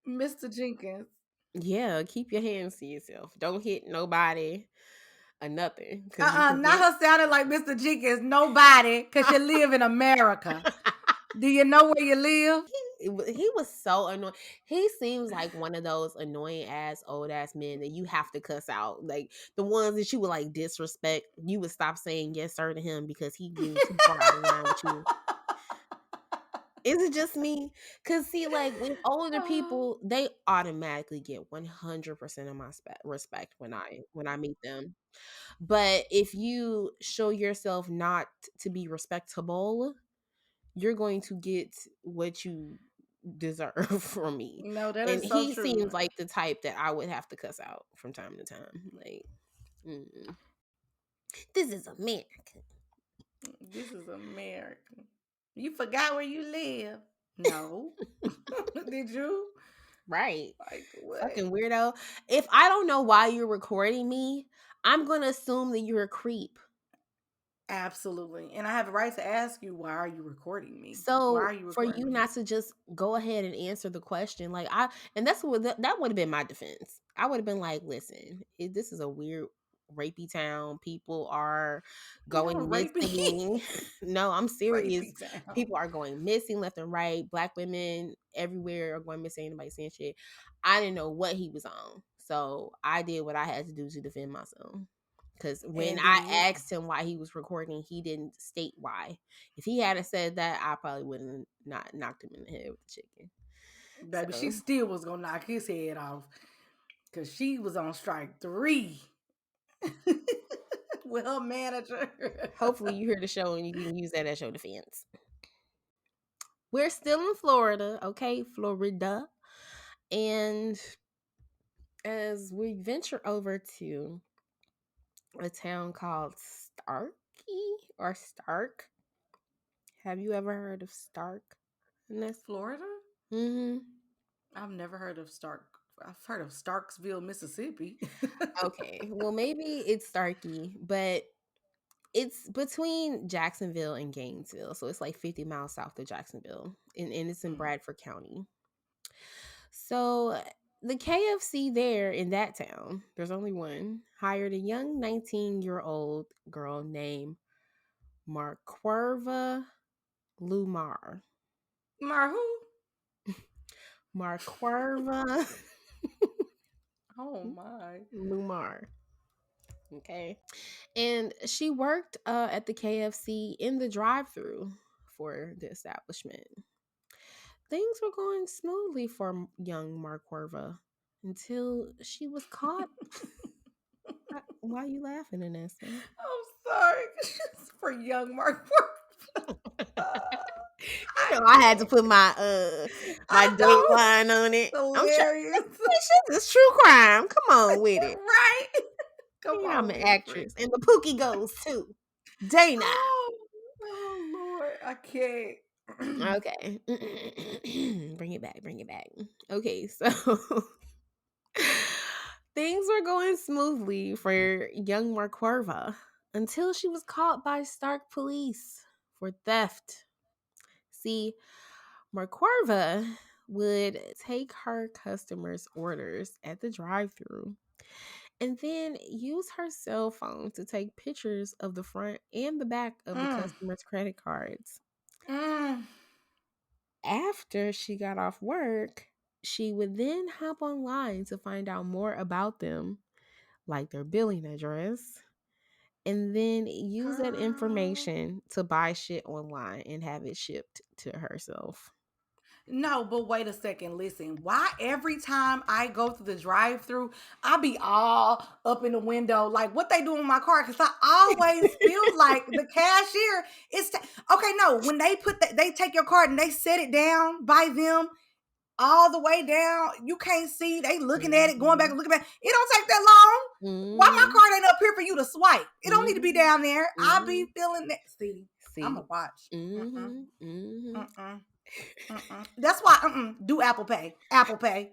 Mr. Jenkins. Yeah, keep your hands to yourself. Don't hit nobody or nothing, because you can Not get. her sounding like Mr. Jenkins. Nobody, because you live in America. Do you know where you live? He was so annoying. He seems like one of those annoying ass old ass men that you have to cuss out. Like the ones that you would like disrespect. You would stop saying yes sir to him because he getting too far out of line with you. Is it just me? Cause see, like with older people, they automatically get 100% of my respect when I meet them. But if you show yourself not to be respectable, you're going to get what you deserve from me. No, that And is so he true. seems like the type that I would have to cuss out from time to time. Like, this is America. This is America. You forgot where you live. No. Did you? Right. Like what? Fucking weirdo. If I don't know why you're recording me, I'm going to assume that you're a creep. Absolutely. And I have a right to ask you, why are you recording me? Why So are you for recording you me? not to just go ahead and answer the question, like and that's what that would have been my defense. I would have been like, listen, this is a weird rapey town. People are No, going rapey. missing. No, I'm serious. Rapey town. People are going missing left and right. Black women everywhere are going missing. Anybody saying shit. I didn't know what he was on, so I did what I had to do to defend myself. Because when And I did it? asked him why he was recording, he didn't state why. If he hadn't said that, I probably wouldn't not knocked him in the head with the chicken. Baby, she So still was gonna knock his head off because she was on strike 3 with her manager. hopefully you hear the show and you can use that as your defense. We're still in Florida, okay? Florida. And as we venture over to a town called Stark. Have you ever heard of Stark? Florida? Mm-hmm. I've never heard of Stark. I've heard of Starksville, Mississippi. Okay, well maybe it's Starkey, but it's between Jacksonville and Gainesville, so it's like 50 miles south of Jacksonville, and it's in Mm. Bradford County. So the KFC there in that town, there's only one, hired a young 19-year-old girl named Marquerva Lumar. Marhu? Marquerva Oh my. Lumar. Okay. And she worked at the KFC in the drive-through for the establishment. Things were going smoothly for young Marquerva until she was caught. Why are you laughing, Anessa? I'm sorry. For young Mark. You I know I had to can't. put my my I know. dateline on it. I'm trying. Hilarious. Shit, it's true crime. Come on with it. Right? Come You know I'm on, an Winifred. actress, and the Pookie goes too. Dana. Oh Lord, I can't. Okay. Bring it back. Bring it back. Okay, so things were going smoothly for young Marquerva until she was caught by Stark police for theft. See, Marquerva would take her customers' orders at the drive-thru and then use her cell phone to take pictures of the front and the back of the Mm, customers' credit cards. mm. After she got off work, she would then hop online to find out more about them, like their billing address, and then use that Girl. information to buy shit online and have it shipped to herself. No, but wait a second. Listen, why every time I go through the drive-through, I be all up in the window, like what they do in my car? Because I always feel like the cashier is okay. No, when they they take your card and they set it down by them all the way down, you can't see. They looking at it, going back Mhm. and looking back. It don't take that long. Why my Mhm. card ain't up here for you to swipe? It don't need to be Mhm. down there. I be Mhm. feeling that. See, I'm a See. watch. Mm-mm, Mhm. Mhm. mm-mm. Mm-mm. That's why do Apple Pay. Apple Pay.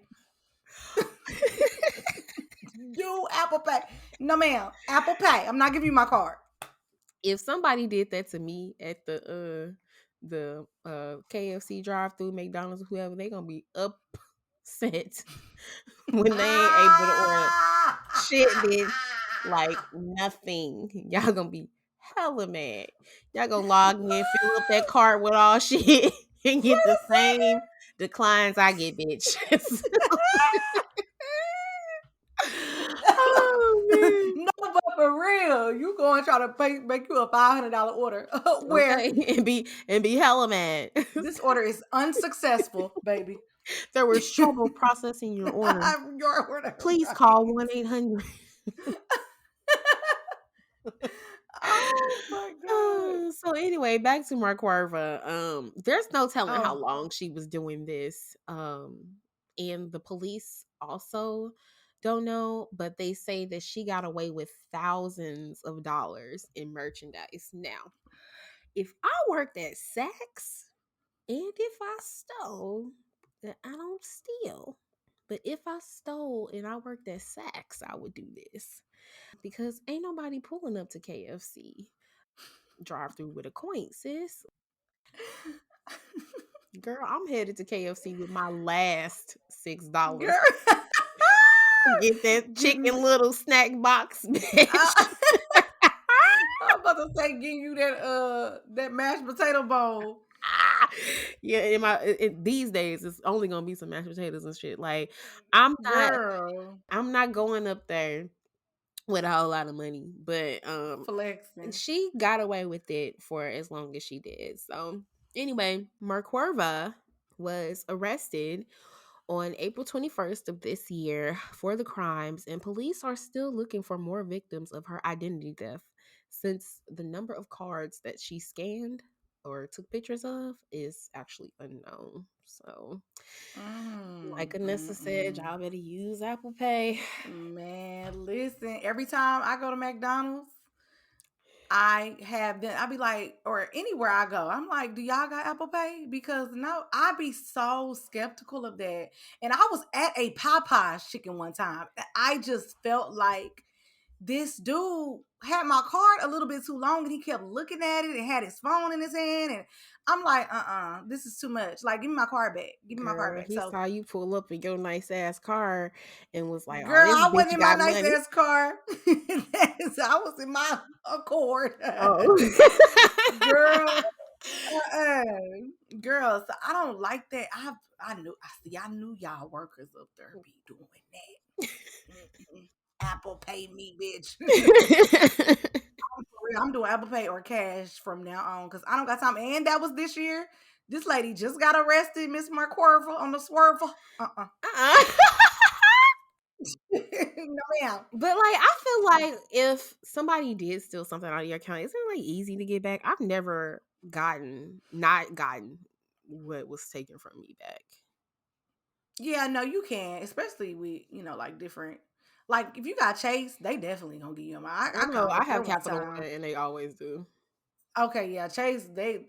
Do Apple Pay. No, ma'am. Apple Pay. I'm not giving you my card. If somebody did that to me at the KFC drive-through, McDonald's, whoever, they gonna be upset when they ain't able to order shit, bitch. Like nothing. Y'all gonna be hella mad. Y'all gonna log in, fill up that cart with all shit, and get Wait the a same declines I get, bitch. Oh man. No, but for real, you going to try to make you a $500 order where Okay. And be hella mad. this order is unsuccessful, baby. There was trouble processing your order. Your order, Please right? call 1-800. Oh my god. So anyway, back to Marquarva. There's no telling how Oh, long she was doing this. And the police also don't know, but they say that she got away with thousands of dollars in merchandise. Now, if I worked at Saks and if I stole, then I don't steal. But if I stole and I worked at Saks, I would do this because ain't nobody pulling up to KFC. drive-through with a coin, sis. Girl, I'm headed to KFC with my last $6. Girl. Get that chicken Getting little snack box, bitch. I'm about to say getting you that mashed potato bowl. Yeah, these days it's only gonna be some mashed potatoes and shit. Like I'm not Girl. I'm not going up there with a whole lot of money, but Flexing. she got away with it for as long as she did. So anyway, Merkwerva was arrested on April 21st of this year for the crimes, and police are still looking for more victims of her identity theft since the number of cards that she scanned or took pictures of is actually unknown. So, like Anissa said, y'all better use Apple Pay. Man, listen, every time I go to McDonald's, I be like, or anywhere I go, I'm like, do y'all got Apple Pay? Because no, I be so skeptical of that. And I was at a Popeye's chicken one time. I just felt like this dude had my card a little bit too long and he kept looking at it and had his phone in his hand. And I'm like, this is too much. Like, give me my card back. Give me my card Girl, back. he So, saw you pull up in your nice ass car and was like, "Oh, girl, this I wasn't bitch in my got nice money." ass car. I was in my Accord. Oh. Girl, uh-uh. Girl, so I don't like that. I knew y'all workers up there be doing that. Mm-mm. Apple Pay me, bitch. For real, I'm doing Apple Pay or cash from now on because I don't got time. And that was this year. This lady just got arrested, Miss Markwervel on the swerve. Uh-uh. No, ma'am. But like, I feel like if somebody did steal something out of your account, isn't it like easy to get back? I've never not gotten what was taken from me back. Yeah, no, you can, especially with like different. Like if you got Chase, they definitely gonna give you them. I I know called I up there have one Capital time. One, and they always do. Okay, yeah, Chase, they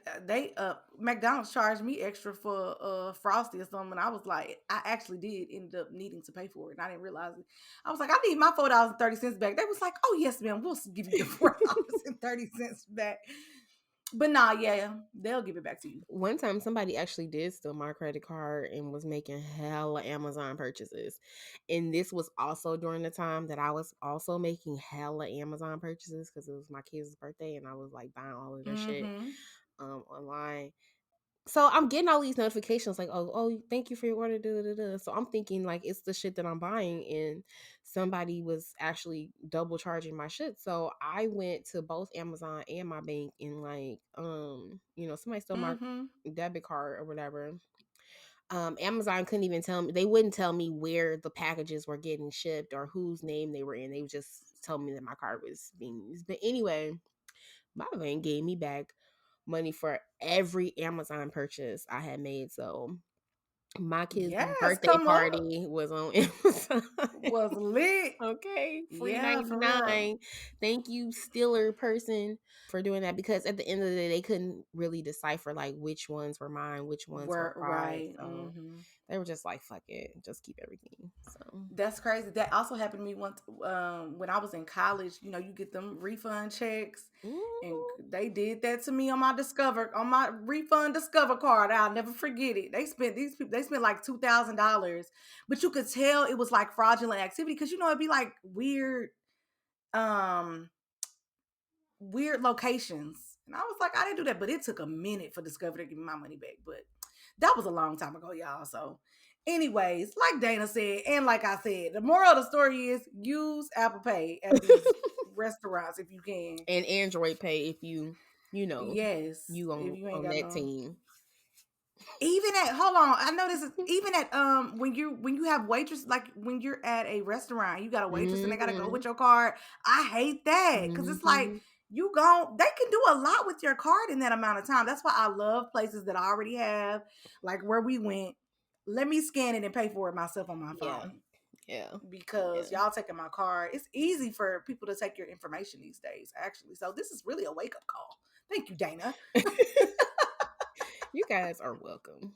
McDonald's charged me extra for Frosty or something. And I was like, I actually did end up needing to pay for it, and I didn't realize it. I was like, I need my $4.30 back. They was like, oh yes, ma'am, we'll give you your $4.30 back. But nah, yeah, they'll give it back to you. One time, somebody actually did steal my credit card and was making hella Amazon purchases. And this was also during the time that I was also making hella Amazon purchases because it was my kid's birthday and I was like buying all of their shit Mm-hmm. online. So I'm getting all these notifications like, oh, thank you for your order. Da, da, da, da. So I'm thinking like it's the shit that I'm buying, and somebody was actually double charging my shit. So I went to both Amazon and my bank and like, somebody stole my Mm-hmm. debit card or whatever. Amazon couldn't even tell me. They wouldn't tell me where the packages were getting shipped or whose name they were in. They would just tell me that my card was being used. But anyway, my bank gave me back money for every Amazon purchase I had made. So my kid's Yes, birthday come up. party was on Amazon. Was lit. Okay, free Yeah, for real. 99. Thank you, Steeler person, for doing that because at the end of the day, they couldn't really decipher like which ones were mine, which ones were fraud. Right. So Mm-hmm. they were just like, "Fuck it, just keep everything." So That's crazy. That also happened to me once when I was in college. You get them refund checks, and mm, they did that to me on my refund Discover card. I'll never forget it. They spent like $2,000, but you could tell it was like fraudulent activity because it'd be like um weird locations. And I was like, I didn't do that, but it took a minute for Discover to give me my money back. But that was a long time ago, y'all. So, anyways, like Dana said, and like I said, the moral of the story is use Apple Pay at these restaurants if you can. and Android Pay if you know Yes, you if you ain't on got that no. team. Even at hold on, I know this is even at when you have waitress like when you're at a restaurant, you got a waitress and they gotta go Mm-hmm. with your card. I hate that because it's like Mm-hmm. they can do a lot with your card in that amount of time. That's why I love places that I already have, like where we went. Let me scan it and pay for it myself on my Yeah. phone Yeah. because Yeah. y'all taking my card. It's easy for people to take your information these days, actually. So this is really a wake up call. Thank you, Dana. You guys are welcome.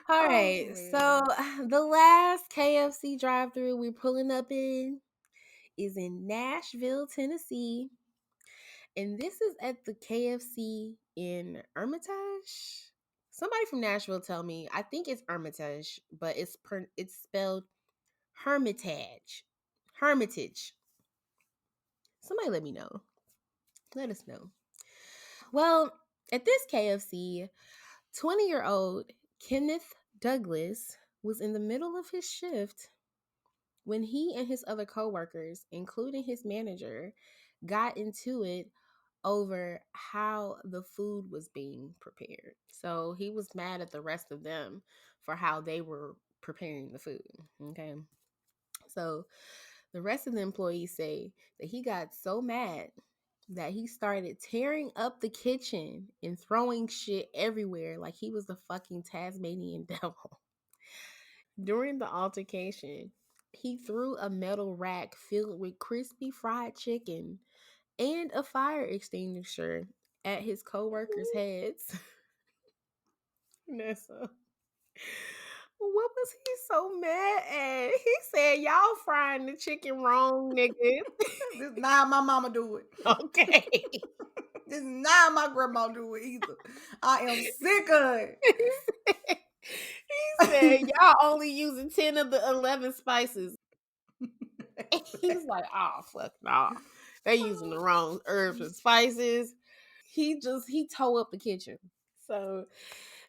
All Oh right. So man. the last KFC drive through we're pulling up in is in Nashville, Tennessee. And this is at the KFC in Hermitage. Somebody from Nashville tell me, I think it's Hermitage, but it's spelled Hermitage. Hermitage. Somebody let me know. Let us know. Well, at this KFC, 20-year-old Kenneth Douglas was in the middle of his shift when he and his other coworkers, including his manager, got into it over how the food was being prepared. So he was mad at the rest of them for how they were preparing the food. Okay. So the rest of the employees say that he got so mad that he started tearing up the kitchen and throwing shit everywhere like he was the fucking Tasmanian devil. During the altercation, he threw a metal rack filled with crispy fried chicken and a fire extinguisher at his co-workers' heads. Nessa. What was he so mad at? He said, y'all frying the chicken wrong, nigga. This is not how my mama do it. Okay. This is not how my grandma do it either. I am sick of it. He said, y'all only using 10 of the 11 spices. He's like, oh, fuck nah. They using the wrong herbs and spices. He tore up the kitchen. So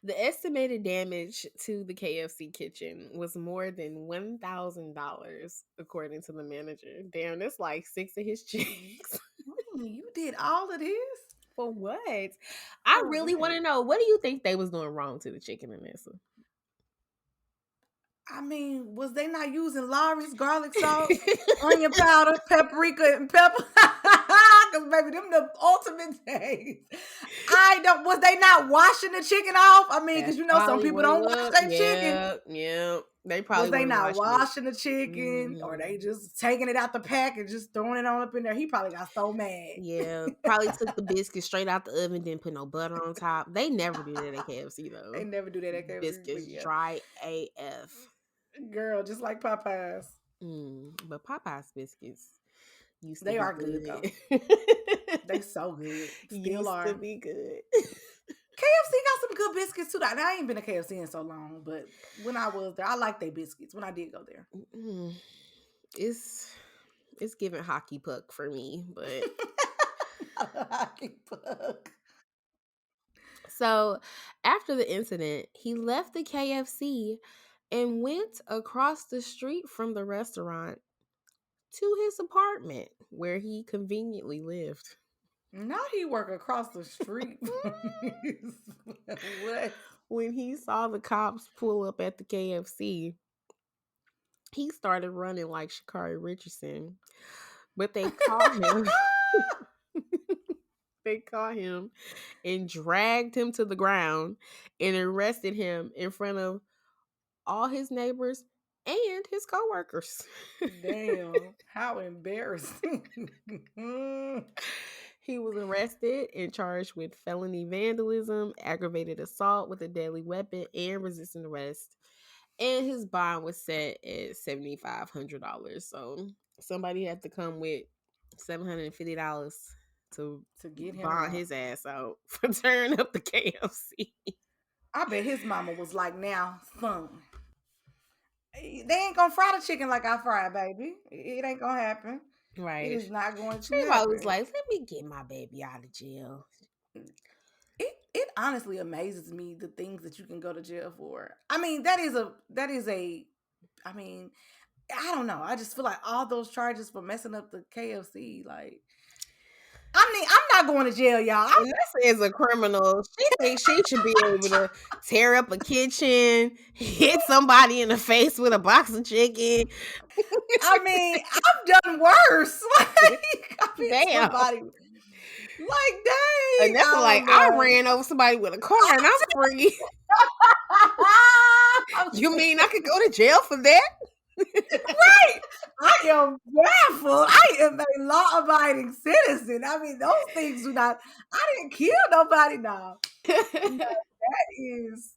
the estimated damage to the KFC kitchen was more than $1,000, according to the manager. Damn, that's like 6 of his checks. You did all of this? For what? I For really want to what? know, what do you think they was doing wrong to the chicken in this? I mean, was they not using Lawry's garlic salt, onion powder, paprika, and pepper? Because baby, them the ultimate days. Was they not washing the chicken off? I mean, because That's you know some probably people what it don't wash was. their chicken. Yeah, yeah. They Was probably they weren't not washing it. washing the chicken? Or they Mhm. just taking it out the pack and just throwing it on up in there? He probably got so mad. Yeah, probably took the biscuit straight out the oven, didn't put no butter on top. They never do that at KFC They though. never do that at KFC, but Biscuits yeah. dry AF. Girl, just like Popeyes. But Popeye's biscuits used to They be are good though. good. They so good. Still Used are. to be good. KFC got some good biscuits too. I ain't been to KFC in so long, but when I was there, I liked their biscuits when I did go there. Mm, it's it's giving hockey puck for me, but Hockey puck. so after the incident, he left the KFC and went across the street from the restaurant to his apartment where he conveniently lived. Now he work across the street. What? When he saw the cops pull up at the KFC, he started running like Shakari Richardson. But they caught him. They caught him and dragged him to the ground and arrested him in front of all his neighbors and his coworkers. Damn, how embarrassing. He was arrested and charged with felony vandalism, aggravated assault with a deadly weapon, and resisting arrest. And his bond was set at $7,500. So somebody had to come with $750 to To get him bond out. his ass out for tearing up the KFC. I bet his mama was like, now, son, they ain't gonna fry the chicken like I fry, baby. It ain't gonna happen. It Right. is not going She to probably was happen. like, let me get my baby out of jail. It honestly amazes me the things that you can go to jail for. I mean, that is a I mean, I don't know. I just feel like all those charges for messing up the KFC, like I mean, I'm not going to jail, y'all. Vanessa is a criminal. She thinks she should be able to tear up a kitchen, hit somebody in the face with a box of chicken. I mean, I've done worse. Like I mean Damn. somebody like dang, And that's I like, don't I know. ran over somebody with a car and I'm free. I'm You sick. mean I could go to jail for that? Right. I am baffled. I am a law abiding citizen. I mean, those things do not. I didn't kill nobody now. No,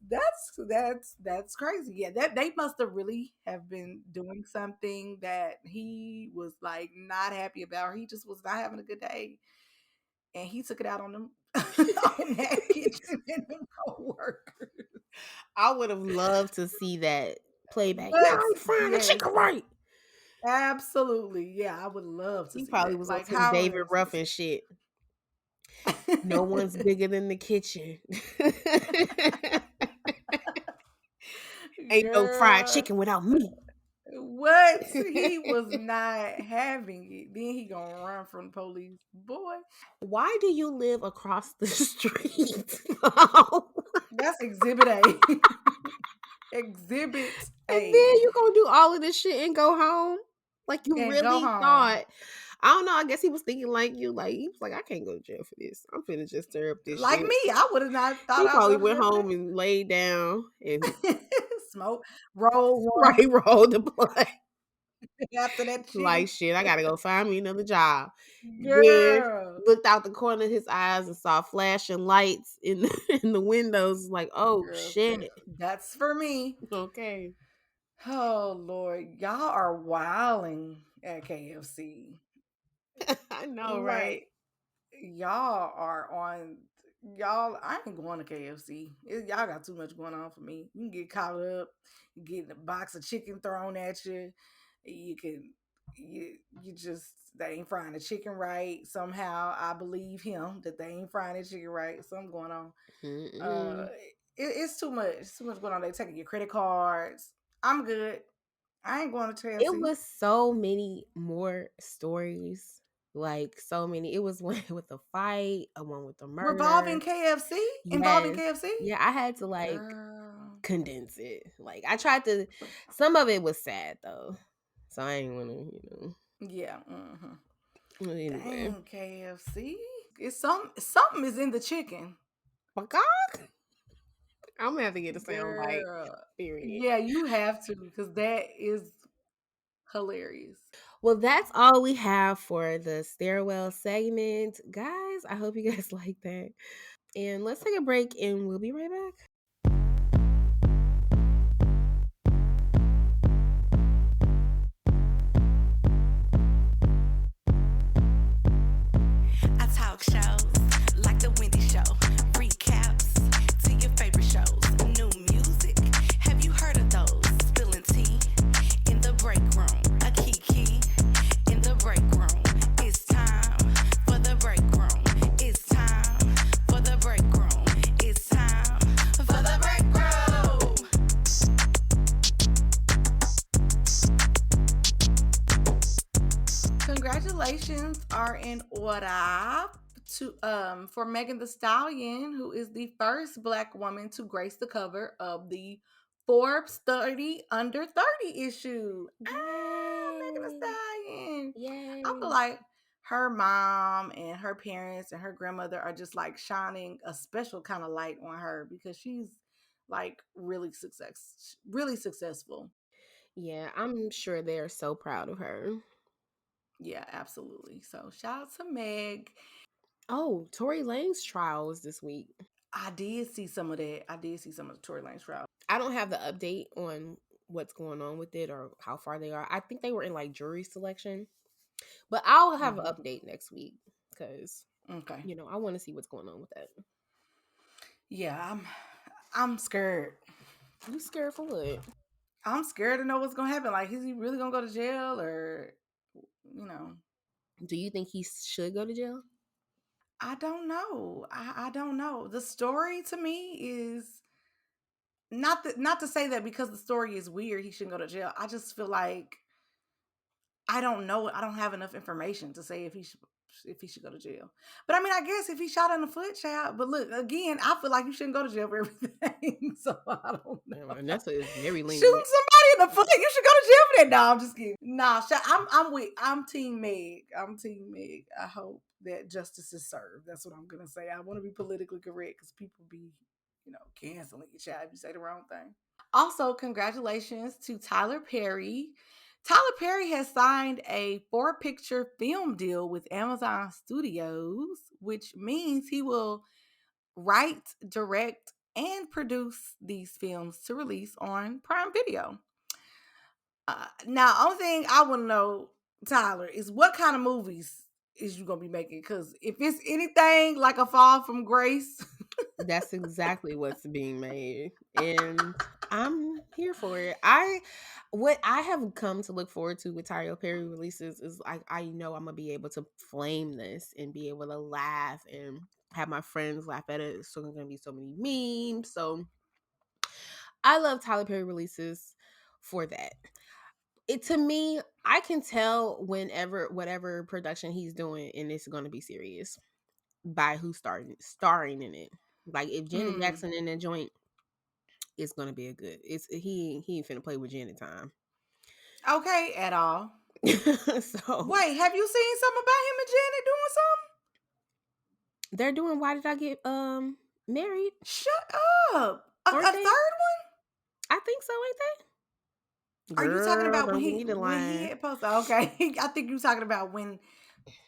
that's crazy. Yeah, that they must have really have been doing something that he was like not happy about. Or he just was not having a good day. and he took it out on them on that kitchen and them co-workers. I would have loved to see that playback. Yeah, But I ain't frying the yes, chicken right. absolutely. Yeah, I would love to He see probably that. was on Like some how David hilarious Ruffin shit. is No one's it? bigger than the kitchen. Ain't no fried Girl, chicken without me. what? He was not having it. Then he gonna run from the police. Boy, Why do you live across the street? that's exhibit A. Exhibit And then A. you gonna do all of this shit and go home? Like you And go really home. thought? I don't know. I guess he was thinking like you. Like he was like, I can't go to jail for this. I'm finna just stir up this Like shit. me, I would have not thought He I'd probably go to went jail for home and laid down and that. Smoke, roll one right rolled the blunt. after that Like chicken. shit, I gotta go find me another job. Then Girl. looked out the corner of his eyes and saw flashing lights in in the windows. Like, oh Girl said, shit. that's for me. Okay. Oh Lord, y'all are wilding at KFC. I know, right? Like y'all are on y'all. I ain't going to KFC. Y'all got too much going on for me. You can get caught up. You get a box of chicken thrown at you. You can you just they ain't frying the chicken right. Somehow I believe him that they ain't frying the chicken right. Something going on. Uh, Mm-mm. it's too much. It's too much going on. They taking your credit cards. I'm good. I ain't going to It KFC. was so many more stories. Like so many. It was one with a fight, a one with a Revolving murder. KFC? Involving Yes. KFC? Yeah, I had to like Girl. condense it. Like I tried to some of it was sad though. So I ain't wanna, Yeah. Mm-hmm. anyway. Dang, KFC. It's something is in the chicken. My God. I'm gonna have to get a sound bite. Girl. Period. Yeah, you have to because that is hilarious. Well, that's all we have for the stairwell segment. Guys, I hope you guys like that. And let's take a break and we'll be right back. I talk shows like the Wendy Show, recaps to your favorite shows, new music. Have you heard of those? Spilling tea in the break room, a kiki in the break room. It's time for the break room. It's time for the break room. It's time for the break room. Congratulations are in order to for Megan Thee Stallion, who is the first Black woman to grace the cover of the Forbes 30 Under 30 issue. Megan Thee Yay. Stallion. I feel Yay. like her mom and her parents and her grandmother are just like shining a special kind of light on her because she's like really successful. Yeah, I'm sure they're so proud of her. Yeah, absolutely. So shout out to Meg. Oh, Tory Lanez trial was this week. I did see some of that. I did see some of the Tory Lanez trial. I don't have the update on what's going on with it or how far they are. I think they were in like jury selection, but I'll have an update next week because Okay. I want to see what's going on with that. Yeah, I'm scared. You scared for what? I'm scared to know what's gonna happen. Like, is he really gonna go to jail or you know? Do you think he should go to jail? I don't know. I don't know. The story to me is not to say that because the story is weird, he shouldn't go to jail. I just feel like I don't know. I don't have enough information to say if he should go to jail. But I mean, I guess if he shot in the foot, child. But look, again, I feel like you shouldn't go to jail for everything. So I don't know. And that's very Shooting lenient. somebody in the foot, you should go to jail for that. No, I'm just kidding. Nah, I'm Team Meg. I'm Team Meg. I hope that justice is served. That's what I'm gonna say. I want to be politically correct because people be, canceling your child if you say the wrong thing. Also, congratulations to Tyler Perry. Tyler Perry has signed a 4-picture film deal with Amazon Studios, which means he will write, direct, and produce these films to release on Prime Video. Now, only thing I want to know, Tyler, is what kind of movies is you gonna be making? Because if it's anything like a fall from grace, That's exactly what's being made. And I'm here for it. What I have come to look forward to with Tyler Perry releases is like I know I'm gonna be able to flame this and be able to laugh and have my friends laugh at it. So there's gonna be so many memes. So I love Tyler Perry releases for that. It to me, I can tell whenever whatever production he's doing and it's gonna be serious by who's starring in it. Like if Janet mm, Jackson in that joint, it's gonna be a good. It's he ain't finna play with Janet time. okay, at all. So Wait, have you seen something about him and Janet doing something? they're doing. Why did I get married? Shut up. A Aren't third they? one? I think so. Ain't they? Are you talking Girl, about don't give me the when he line. had posted? Okay, I think you talking about when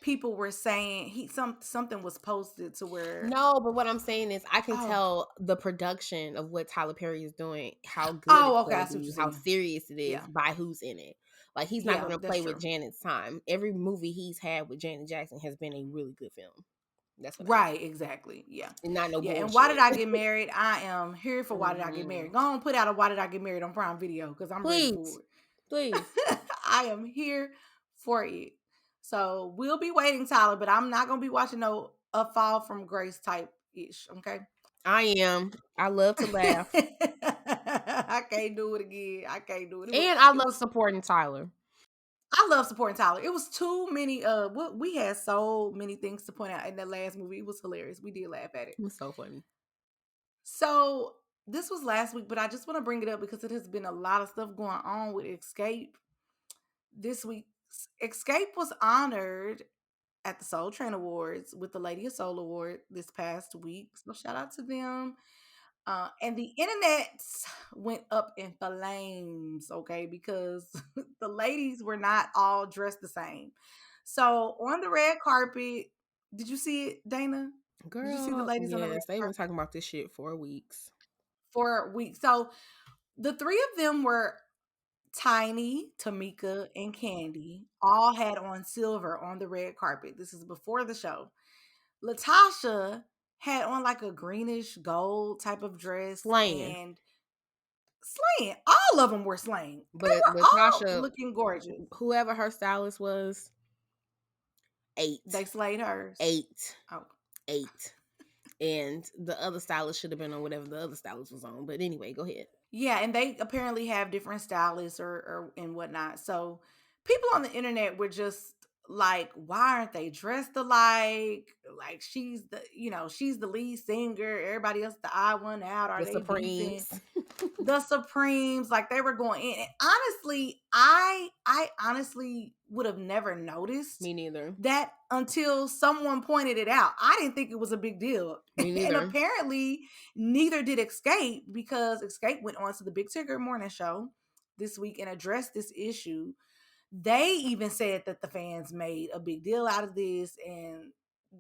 people were saying something was posted to where. No, but what I'm saying is I can Oh, tell the production of what Tyler Perry is doing, how good oh, it's okay, gonna I see what be, you're how saying. serious it is Yeah, by who's in it. Like he's not yeah, gonna that's play with true. Janet's time. Every movie he's had with Janet Jackson has been a really good film. That's what I mean. Right, exactly. Yeah. And not no Yeah. And Why Did bullshit. I Get Married? I am here for Why Did I Get Mhm. Married? Go on, put out a Why Did I Get Married on Prime Video because I'm ready Please. for Please. it. I am here for it. So we'll be waiting, Tyler, but I'm not gonna be watching no A Fall from Grace type ish. Okay. I am. I love to laugh. I can't do it again. I can't do it. And I It love was supporting Tyler. I love supporting Tyler. It was too many we had so many things to point out in that last movie. It was hilarious. We did laugh at it. It was so funny. So this was last week, but I just want to bring it up because it has been a lot of stuff going on with Escape this week. Escape was honored at the Soul Train Awards with the Lady of Soul Award this past week. So shout out to them. And the internet went up in flames, okay, because the ladies were not all dressed the same. So on the red carpet, did you see it, Dana? Did you see the Girl, ladies on the red yes, they've been carpet talking about this shit for weeks. for weeks? So the three of them were Tiny, Tamika, and Candy. All had on silver on the red carpet. This is before the show. Latasha had on like a greenish gold type of dress Slaying. and slaying. All of them were slaying. They But were all Latasha, looking gorgeous. whoever her stylist was, eight. They slayed hers. Eight. Oh. 8. And the other stylist should have been on whatever the other stylist was on. But anyway, go ahead. Yeah, and they apparently have different stylists or and whatnot. So people on the internet were just like, why aren't they dressed alike? Like she's the lead singer. Everybody else the odd one out. Are The they beefing? Supremes. The Supremes, like they were going in. And honestly, I honestly would have never noticed Me neither. that until someone pointed it out. I didn't think it was a big deal. Me And neither. apparently neither did Escape because Escape went on to the Big Ticker Morning Show this week and addressed this issue. They even said that the fans made a big deal out of this and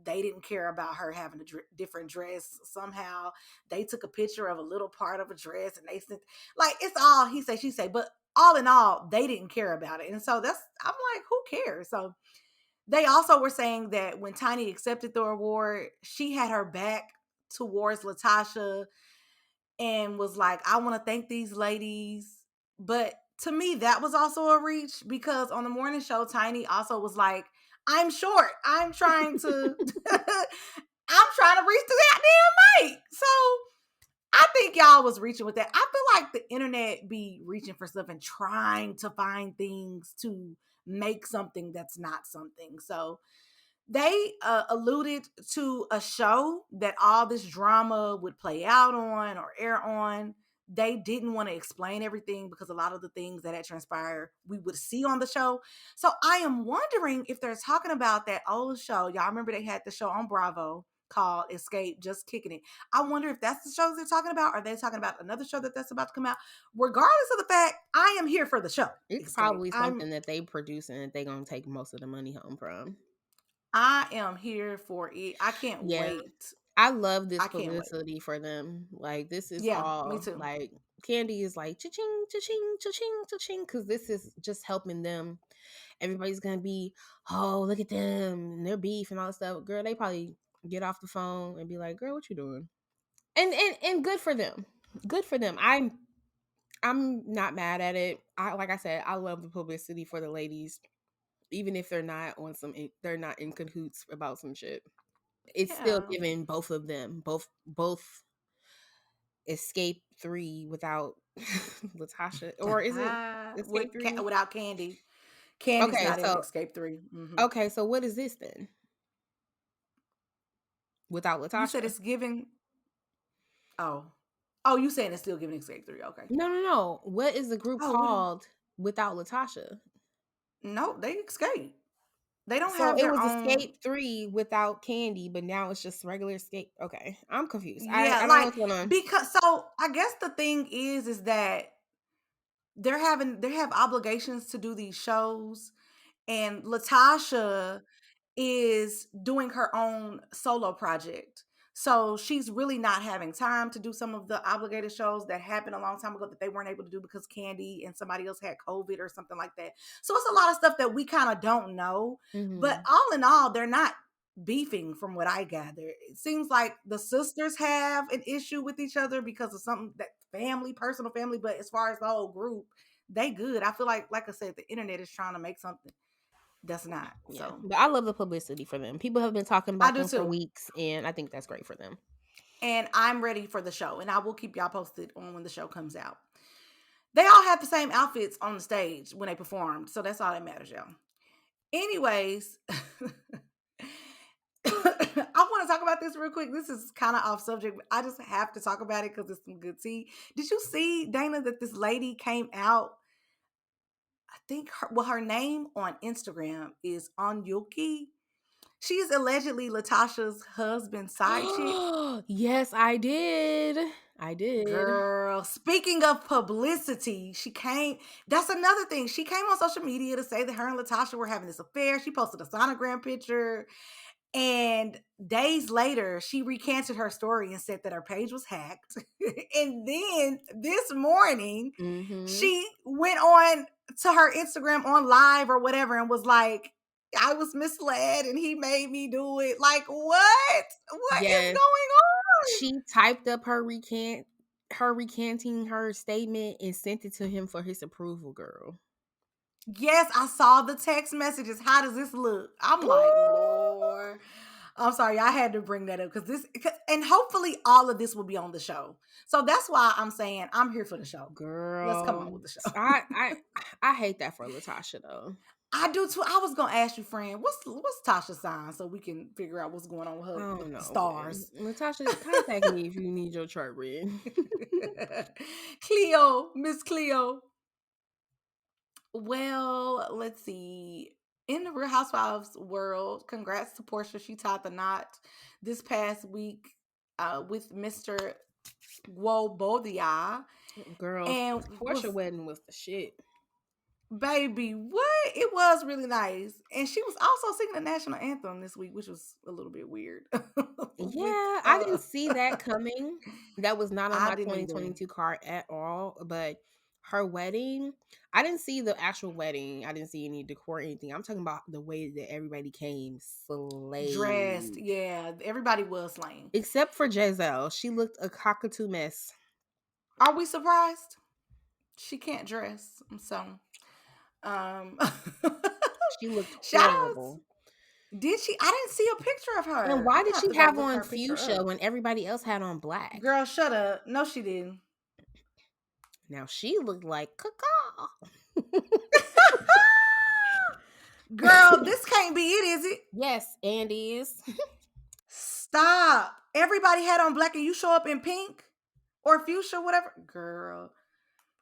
they didn't care about her having a different dress. Somehow they took a picture of a little part of a dress and they sent, like, it's all he say, she say, but all in all, they didn't care about it. And so I'm like, who cares? So they also were saying that when Tiny accepted the award, she had her back towards Latasha and was like, I want to thank these ladies. But to me, that was also a reach because on the morning show, Tiny also was like, I'm short. I'm trying to I'm trying to reach the goddamn mic. So I think y'all was reaching with that. I feel like the internet be reaching for stuff and trying to find things to make something that's not something. So they alluded to a show that all this drama would play out on or air on. They didn't want to explain everything because a lot of the things that had transpired we would see on the show. So I am wondering if they're talking about that old show. Y'all remember they had the show on Bravo called Escape, Just Kicking It. I wonder if that's the show they're talking about. Or are they talking about another show that's about to come out? Regardless of the fact, I am here for the show. It's Escape. probably something that they produce and that they're going to take most of the money home from. I am here for it. I can't Yeah. wait. I love this I can't wait. publicity for them. Like, this is Yeah, me all, too. like, Candy is like, cha-ching, cha-ching, cha-ching, cha-ching, because this is just helping them everybody's gonna be, oh, look at them and their beef and all that stuff. Girl, they probably get off the phone and be like, girl, what you doing? And good for them. Good for them. I'm not mad at it. I like I said, I love the publicity for the ladies, even if they're not on some, they're not in cahoots about some shit. It's still Yeah. giving both of them, both Escape 3 without Latasha, or is it Escape 3? Without Candy. Candy's Okay, not in so Escape 3. okay, so what is this then? Without You said Latasha? it's giving. Oh. Oh, you saying it's still giving Escape 3. Okay. No, no, no. What is the group Oh, what? called without Latasha? No, they escape. They don't So have it their was own. Escape 3 without Candy, but now it's just regular Escape. Okay, I'm confused. Yeah, I don't know like what's going on. because so I guess the thing is that they have obligations to do these shows, and Latasha is doing her own solo project. So she's really not having time to do some of the obligated shows that happened a long time ago that they weren't able to do because Candy and somebody else had COVID or something like that. So it's a lot of stuff that we kind of don't know. But Mhm. all in all, they're not beefing from what I gather. It seems like the sisters have an issue with each other because of something that family, personal family, but as far as the whole group, they good. I feel like I said, the internet is trying to make something that's not. Yeah, So but I love the publicity for them. People have been talking I about do them for too. weeks, and I think that's great for them. And I'm ready for the show. And I will keep y'all posted on when the show comes out. They all had the same outfits on the stage when they performed. So that's all that matters, y'all. Anyways, I want to talk about this real quick. This is kind of off subject, but I just have to talk about it because it's some good tea. Did you see, Dana, that this lady came out? I think her name on Instagram is Anyuki. She is allegedly Latasha's husband's side chick. Yes, I did. I did. Girl, speaking of publicity, she came. That's another thing. She came on social media to say that her and Latasha were having this affair. She posted a sonogram picture. And days later, she recanted her story and said that her page was hacked. And then this morning, Mhm. she went on to her Instagram on live or whatever and was like, I was misled and he made me do it. Like, what? What is Yes. going on? She typed up her recanting her statement and sent it to him for his approval, girl. Yes, I saw the text messages. How does this look? I'm like, Ooh. Lord. I'm sorry, I had to bring that up because and hopefully all of this will be on the show. So that's why I'm saying I'm here for the show. Let's come on Girl. with the show. I hate that for Latasha though. I do too. I was gonna ask you, friend, what's Tasha's sign so we can figure out what's going on with I her don't with the know, man. stars. Latasha, contact me if you need your chart read. Cleo, Miss Cleo. Well, let's see. In the Real Housewives world, congrats to Portia. She tied the knot this past week with Mr. Wobodia. Girl, And Portia was, wedding was the shit. baby, what? It was really nice. And she was also singing the national anthem this week, which was a little bit weird. with Yeah, I didn't see that coming. That was not on I my didn't either. 2022 card at all. But her wedding, I didn't see the actual wedding. I didn't see any decor or anything. I'm talking about the way that everybody came Dressed. slayed. Yeah, everybody was slaying. Except for Giselle. She looked a cockatoo mess. Are we surprised? She can't dress. So Um, She looked shout outs. horrible. Did she? I didn't see a picture of And her. why I'm did gonna have she to go have look on her picture fuchsia up. when everybody else had on black? Girl, shut up. No, she didn't. Now she looked like caca. Girl, this can't be it, is it? Yes, and is. Stop. Everybody had on black and you show up in pink or fuchsia, whatever. Girl.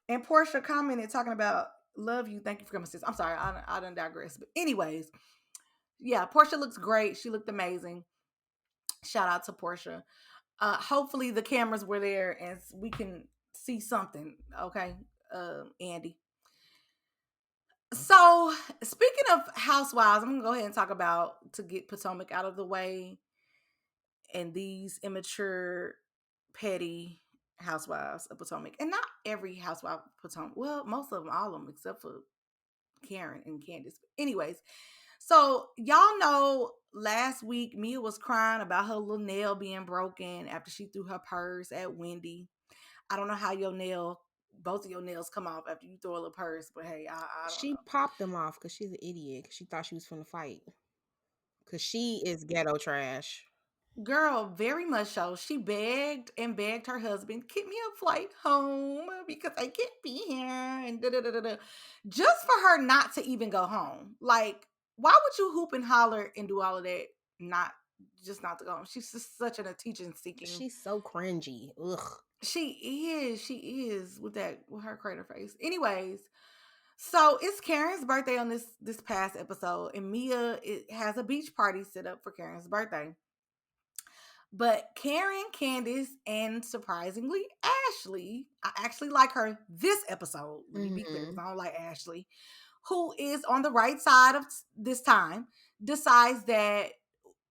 And Portia commented talking about love you. Thank you for coming, sis. I'm sorry. I done digress. But anyways, yeah, Portia looks great. She looked amazing. Shout out to Portia. Hopefully the cameras were there and we can see something. Okay, Andy. So speaking of housewives, I'm gonna go ahead and talk about to get Potomac out of the way and these immature, petty housewives of Potomac, and not every housewife of Potomac. Well, most of them, all of them, except for Karen and Candace. Anyways, so y'all know last week Mia was crying about her little nail being broken after she threw her purse at Wendy. I don't know how both of your nails come off after you throw a little purse, but hey, I don't She know. popped them off because she's an idiot. 'Cause she thought she was finna fight. Because she is ghetto trash. Girl, very much so. She begged and begged her husband, get me a flight home because I can't be here. And da da da da da. Just for her not to even go home. Like, why would you hoop and holler and do all of that? Not not to go home. She's just such an attention seeking. She's so cringy. Ugh. She is with her crater face. Anyways, so it's Karen's birthday on this past episode, and Mia has a beach party set up for Karen's birthday. But Karen, Candace, and surprisingly, Ashley, I actually like her this episode. Let me be clear, because I don't like Ashley, who is on the right side of this time, decides that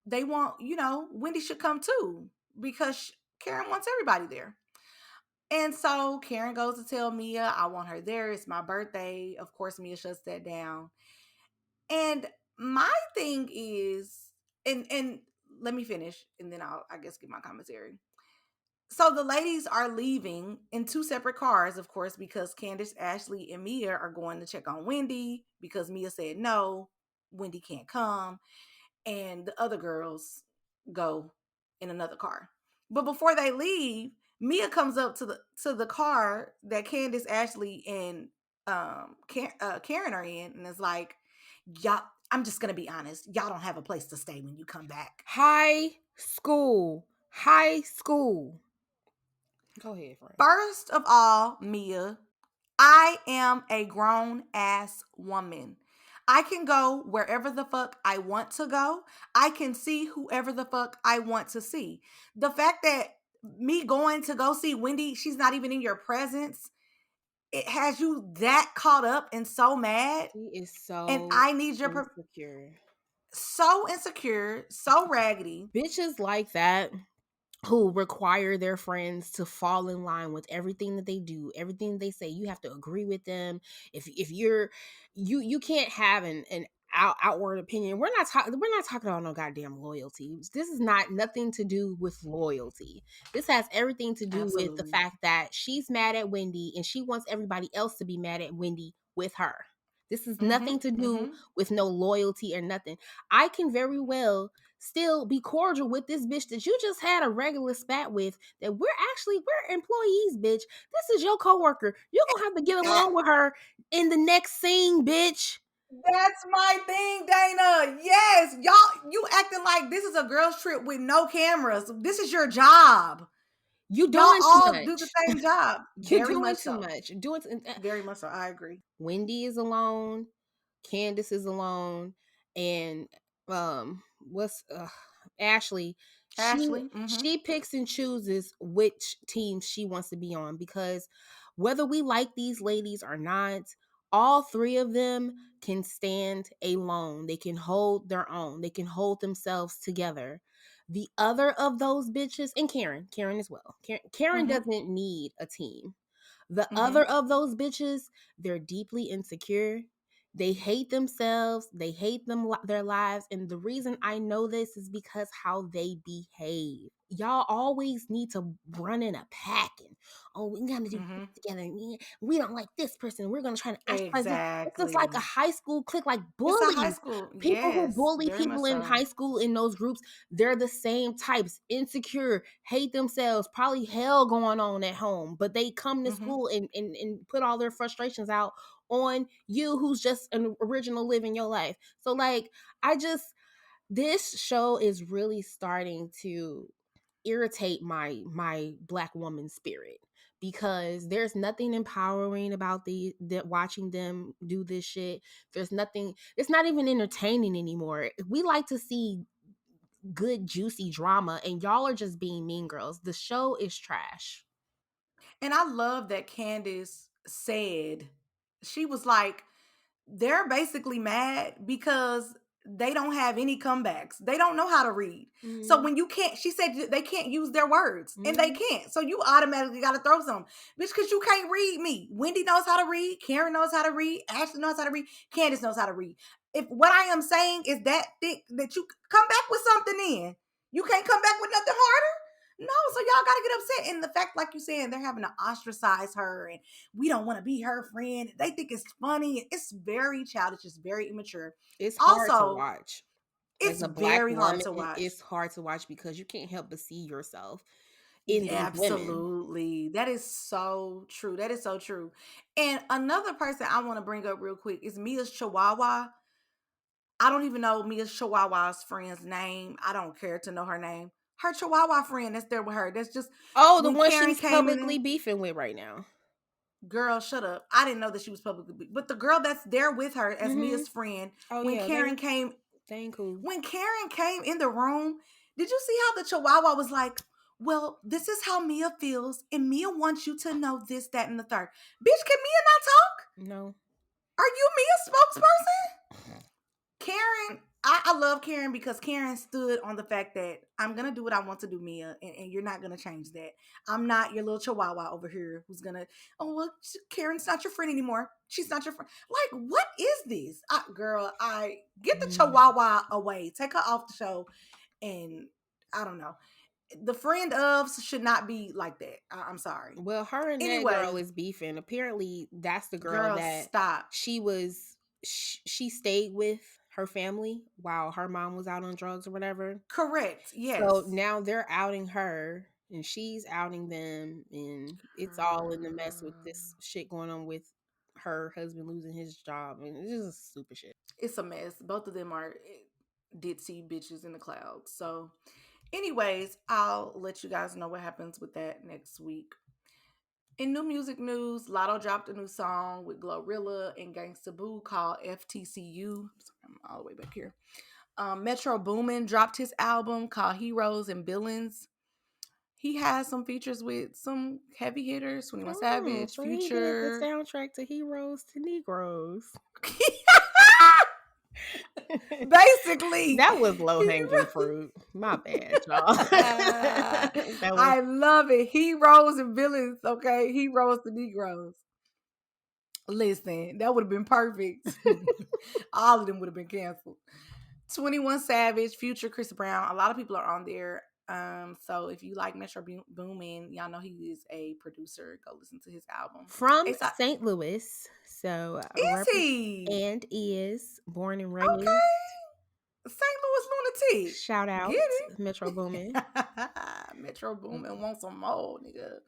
they want, Wendy should come too, because Karen wants everybody there. And so Karen goes to tell Mia, I want her there. It's my birthday. Of course, Mia shuts that down. And my thing is, and let me finish, and then I guess give my commentary. So the ladies are leaving in two separate cars, of course, because Candace, Ashley, and Mia are going to check on Wendy because Mia said no, Wendy can't come, and the other girls go in another car. But before they leave, Mia comes up to the car that Candace, Ashley, and Karen are in, and is like, "Y'all, I'm just gonna be honest. Y'all don't have a place to stay when you come back." High school. High school. Go ahead, friend. First of all, Mia, I am a grown ass woman. I can go wherever the fuck I want to go. I can see whoever the fuck I want to see. The fact that me going to go see Wendy, she's not even in your presence, it has you that caught up and so mad. She is And so I need insecure. so insecure, so raggedy. Bitches like that who require their friends to fall in line with everything that they do, everything they say. You have to agree with them. If you can't have an outward opinion. We're not talking about no goddamn loyalty. This is not nothing to do with loyalty. This has everything to do with the Absolutely. fact that she's mad at Wendy and she wants everybody else to be mad at Wendy with her. This is Mm-hmm. nothing to do Mm-hmm. with no loyalty or nothing. I can very well still be cordial with this bitch that you just had a regular spat with, that we're employees, bitch. This is your coworker. You're gonna have to get along with her in the next scene, bitch. That's my thing, Dana. Yes, y'all, you acting like this is a girls' trip with no cameras. This is your job. You Y'all doing too all do the much. same job. You Very doing much too so. much. Doing Very much so. I agree. Wendy is alone, Candace is alone, and what's Ashley. She Ashley. Mm-hmm. she picks and chooses which team she wants to be on, because whether we like these ladies or not, all three of them can stand alone. They can hold their own. They can hold themselves together. The other of those bitches, and Karen as well. Karen Mm-hmm. doesn't need a team. The Mm-hmm. other of those bitches, they're deeply insecure. They hate themselves. They hate their lives. And the reason I know this is because how they behave. Y'all always need to run in a pack and, oh, we gotta do Mm-hmm. this together. We don't like this person. We're gonna try to ostracize them. It's just like a Exactly. high school clique, like It's a high bullies. school. People who Yes, bully very much people in so. high school in those groups, they're the same types, insecure, hate themselves, probably hell going on at home, but they come to Mm-hmm. school and put all their frustrations out on you, who's just an original living your life. So like, this show is really starting to irritate my black woman spirit, because there's nothing empowering about the watching them do this shit. There's nothing, it's not even entertaining anymore. We like to see good juicy drama, and y'all are just being mean girls. The show is trash. And I love that Candace said, she was like, they're basically mad because they don't have any comebacks. They don't know how to read. So Mhm. when you can't, she said they can't use their words, and they Mhm. can't. So you automatically got to throw some, bitch, because you can't read me. Wendy knows how to read. Karen knows how to read. Ashley knows how to read. Candace knows how to read. If what I am saying is that thick, that you come back with something in, you can't come back with nothing harder. No, so y'all gotta get upset. And the fact, like you said, they're having to ostracize her, and we don't want to be her friend. They think it's funny. It's very childish. It's very immature. It's hard to Also, watch. As it's a Black very hard woman, to watch. it's hard to watch because you can't help but see yourself in these women. Absolutely. That is so true. That is so true. And another person I want to bring up real quick is Mia's Chihuahua. I don't even know Mia's Chihuahua's friend's name. I don't care to know her name. Her Chihuahua friend that's there with her. That's just Oh, the when one Karen she's came publicly in. beefing with right now. Girl, shut up. I didn't know that she was publicly, but the girl that's there with her as Mhm. Mia's friend, Oh when yeah, Karen came they ain't cool. when Karen came in the room, did you see how the Chihuahua was like, well, this is how Mia feels, and Mia wants you to know this, that, and the third. Bitch, can Mia not talk? No. Are you Mia's spokesperson? Karen, I love Karen because Karen stood on the fact that I'm gonna do what I want to do, Mia, and you're not gonna change that. I'm not your little Chihuahua over here who's gonna, oh well, Karen's not your friend anymore. She's not your friend. Like, what is this? Girl, I get the Mm. Chihuahua away. Take her off the show, and I don't know. The friend of should not be like that. I'm sorry. Well, her and that girl Anyway, is beefing. Apparently, that's the girl girl, that stop. she stayed with her family while her mom was out on drugs or whatever. Correct. So Yes. now they're outing her and she's outing them, and it's all in the mess with this shit going on with her husband losing his job, and it's just stupid shit. It's a mess. Both of them are ditzy bitches in the clouds. So, anyways, I'll let you guys know what happens with that next week. In new music news, Lotto dropped a new song with Glorilla and Gangsta Boo called FTCU. Sorry, I'm all the way back here. Metro Boomin dropped his album called Heroes and Villains. He has some features with some heavy hitters, 21 Oh, Savage, so he did the Future. soundtrack to Heroes to Negroes. Basically, That was low hanging fruit. My bad, y'all. That was I love it. Heroes and villains, okay? Heroes to Negroes. Listen, that would have been perfect. All of them would have been canceled. 21 Savage, Future, Chris Brown. A lot of people are on there. So if you like Metro Boomin, y'all know he is a producer. Go listen to his album. from It's a, St. Louis. So is he? and is born and raised. Okay. St. Louis lunatic. Shout Get out Metro Boomin. it? Metro Boomin want some more, nigga.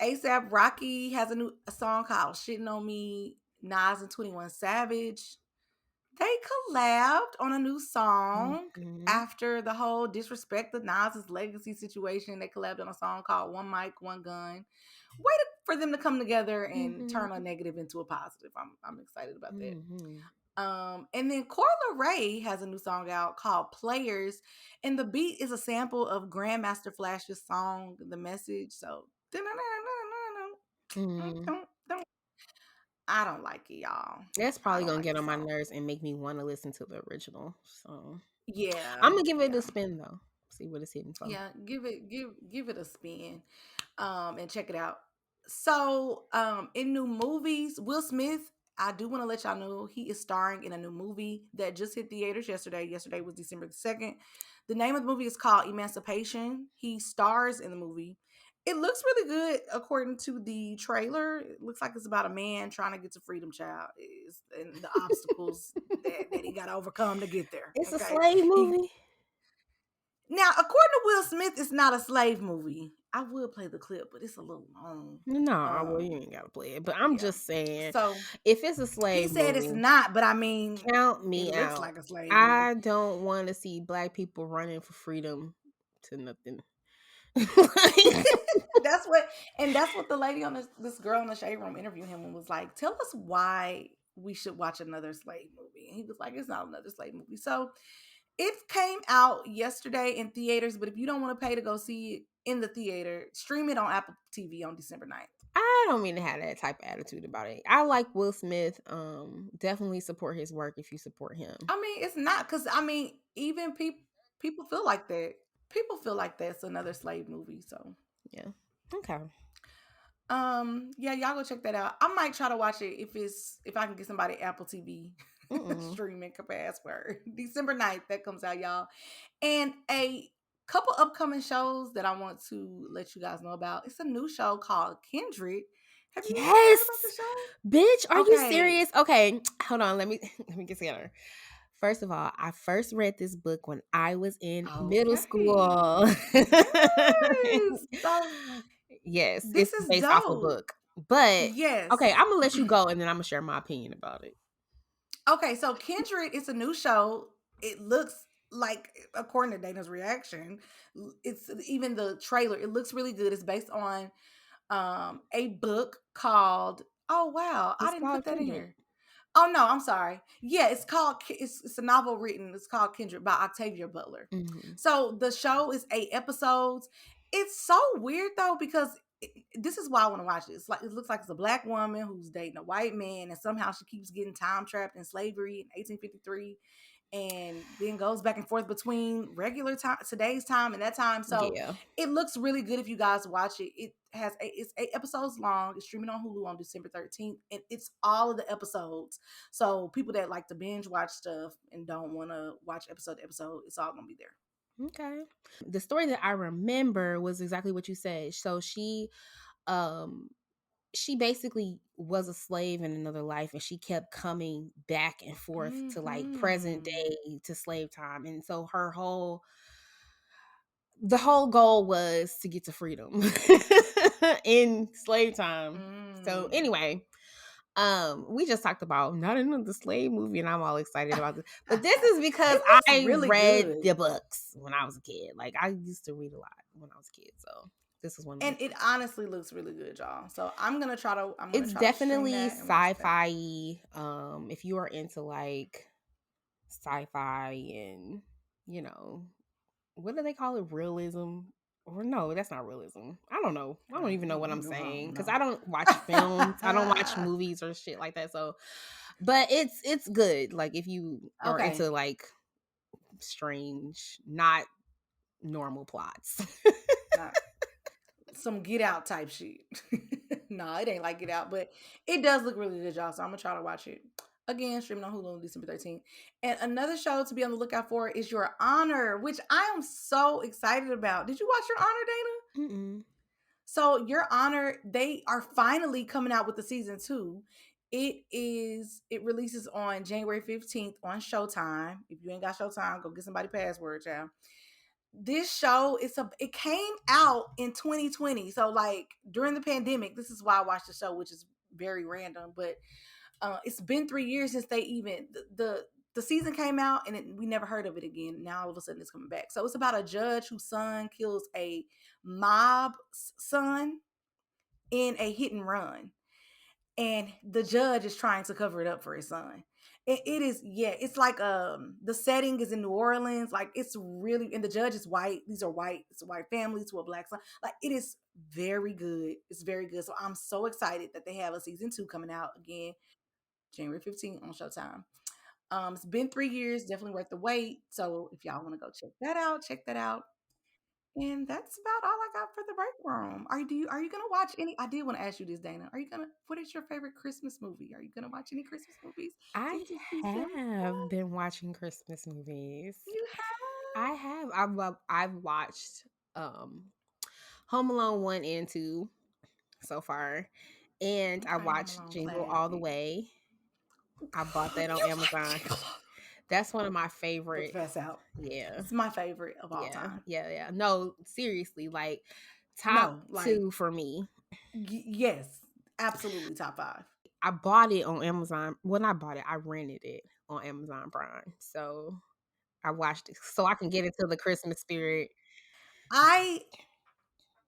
ASAP Rocky has a song called Shitting on Me. Nas and 21 Savage. They collabed on a new song Mhm. after the whole disrespect of Nas's legacy situation. They collabed on a song called One Mic, One Gun. For them to come together and turn a Mhm. negative into a positive. I'm excited about that. Mhm. And then Corla Ray has a new song out called Players, and the beat is a sample of Grandmaster Flash's song, The Message. So Mhm. I don't like it, y'all. That's I probably don't gonna like get the on my song. nerves and make me want to listen to the original. So Yeah, I'm gonna give it a yeah. spin though. See what it's hitting for. Yeah, give it a spin, and check it out. So, in new movies, Will Smith, I do want to let y'all know he is starring in a new movie that just hit theaters yesterday. Yesterday was December the 2nd. The name of the movie is called Emancipation. He stars in the movie. It looks really good according to the trailer. It looks like it's about a man trying to get to freedom, child, and the obstacles that he got to overcome to get there. It's a Okay, slave he movie. now, according to Will Smith, it's not a slave movie. I would play the clip, but it's a little long. No, well, you ain't gotta play it. But I'm Yeah. just saying, So if it's a he slave said it's movie, not, but I mean, count it me looks out. like a slave movie. I don't want to see black people running for freedom to nothing. that's what, and that's what the lady on this girl in the shade room interviewed him and was like, "Tell us why we should watch another slave movie." And he was like, "It's not another slave movie." So it came out yesterday in theaters, but if you don't want to pay to go see it in the theater, stream it on Apple TV on December 9th. I don't mean to have that type of attitude about it. I like Will Smith. Definitely support his work if you support him. I mean, it's not because I mean, even people feel like that. People feel like that's another slave movie. So, Yeah. Okay. yeah, y'all go check that out. I might try to watch it if I can get somebody Apple TV Mm-mm. streaming password. December 9th that comes out, y'all. And a couple upcoming shows that I want to let you guys know about. It's a new show called Kindred. Have you heard Yes, about the show? bitch. Are you Okay. serious? Okay, hold on. Let me get together. First of all, I first read this book when I was in middle Okay. school. Yes. So Yes, this it's is based off a dope. book. But okay, Yes. I'm gonna let you go and then I'm gonna share my opinion about it. Okay, so Kindred is a new show. It looks like, according to Dana's reaction, it's even the trailer. It looks really good. It's based on a book called. Oh wow, I It's didn't put called that in Kindred. here. Oh no, I'm sorry. Yeah, it's called. It's a novel written. It's called Kindred by Octavia Butler. Mm-hmm. So the show is 8 episodes. It's so weird though because this is why I want to watch it. It's like it looks like it's a black woman who's dating a white man, and somehow she keeps getting time trapped in slavery in 1853, and then goes back and forth between regular time, today's time, and that time. So Yeah. it looks really good if you guys watch it. It's 8 episodes long. It's streaming on Hulu on December 13th, and it's all of the episodes. So people that like to binge watch stuff and don't want to watch episode to episode, it's all gonna be there. Okay. The story that I remember was exactly what you said. So um she basically was a slave in another life and she kept coming back and forth to like present Hmm. day to slave time. And so the whole goal was to get to freedom in slave time. So Mm. anyway, we just talked about not another slave movie and I'm all excited about this. But this is because It looks I really read good. the books when I was a kid. Like I used to read a lot when I was a kid. So this is one of And those it books. honestly looks really good, y'all. So I'm gonna It's try to stream definitely that and watch that. sci-fi. If you are into like sci-fi and you know, what do they call it? Realism? Or no, that's not realism. I don't know. I don't even know what I'm No, I saying don't because know. I don't watch films. I don't watch movies or shit like that. So, but it's good. Like if you are Okay. into like strange, not normal plots. Not some Get Out type shit. No, it ain't like Get Out, but it does look really good, y'all. So I'm gonna try to watch it. Again, streaming on Hulu on December 13th. And another show to be on the lookout for is Your Honor, which I am so excited about. Did you watch Your Honor, Dana? Mm-mm. So Your Honor, they are finally coming out with the season 2. It releases on January 15th on Showtime. If you ain't got Showtime, go get somebody password, child. This show it came out in 2020. So like during the pandemic, this is why I watched the show, which is very random, but it's been 3 years since they even the season came out and we never heard of it again. Now all of a sudden it's coming back. So it's about a judge whose son kills a mob son in a hit and run, and the judge is trying to cover it up for his son. It is, yeah, it's like the setting is in New Orleans, like it's really, and the judge is white. These are white, it's a white family to a black son. Like it is very good. It's very good. So I'm so excited that they have a season 2 coming out again January 15th on Showtime. It's been 3 years, definitely worth the wait. So if y'all want to go check that out, check that out. And that's about all I got for the break room. Are you gonna watch any? I did want to ask you this, Dana. Are you gonna? What is your favorite Christmas movie? Are you gonna watch any Christmas movies I in December? have been watching Christmas movies. You I have. I've watched um Home Alone 1 and 2 so far. And have? I Okay, Home watched Alone Jingle All the classic. Way. I bought that on You like Amazon. Jingle? That's one of my Put the favorite. best out. Yeah. It's my favorite of all Yeah. time. Yeah. Yeah. No, seriously, like top No, like 2 for me. yes, absolutely top 5. I bought it on Amazon. When I bought it, I rented it on Amazon Prime. So I watched it so I can get into the Christmas spirit. I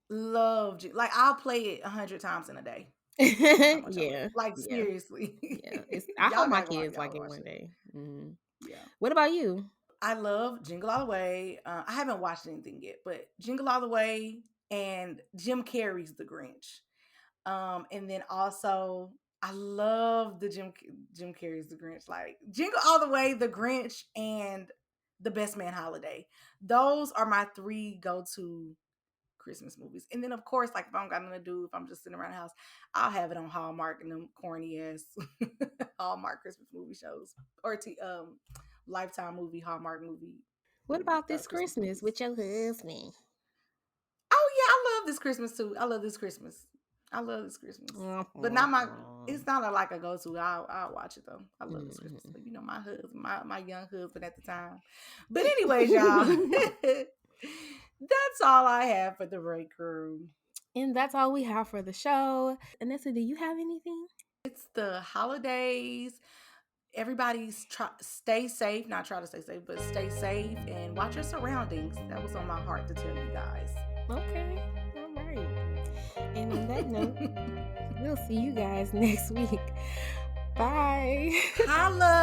loved it. Like I'll play it 100 times in a day. That's how much I love it. Yeah. Like Yeah. seriously, Yeah. I hope y'all my gotta go. kids Y'all like gotta it watch one it. day. Mhm. Yeah. What about you? I love Jingle All the Way. I haven't watched anything yet, but Jingle All the Way and Jim Carrey's The Grinch. And then also I love the Jim Carrey's The Grinch, like Jingle All the Way, The Grinch, and The Best Man Holiday. Those are my 3 go-to Christmas movies. And then of course, like if I don't got nothing to do, if I'm just sitting around the house, I'll have it on Hallmark and them corny ass Hallmark Christmas movie shows or Lifetime movie, Hallmark movie. What about this Christmas Christmas movies. with your husband? Oh yeah, I love this Christmas too. I love this Christmas. I love this Christmas, but not my. It's not like a go to. I'll watch it though. I love this Christmas, but you know my husband, my young husband at the time. But anyways, y'all, that's all I have for the break room. And that's all we have for the show. Anessa, do you have anything? It's the holidays. Everybody's stay safe. Not try to stay safe, but stay safe and watch your surroundings. That was on my heart to tell you guys. Okay, all right. And on that note, we'll see you guys next week. Bye. Holla.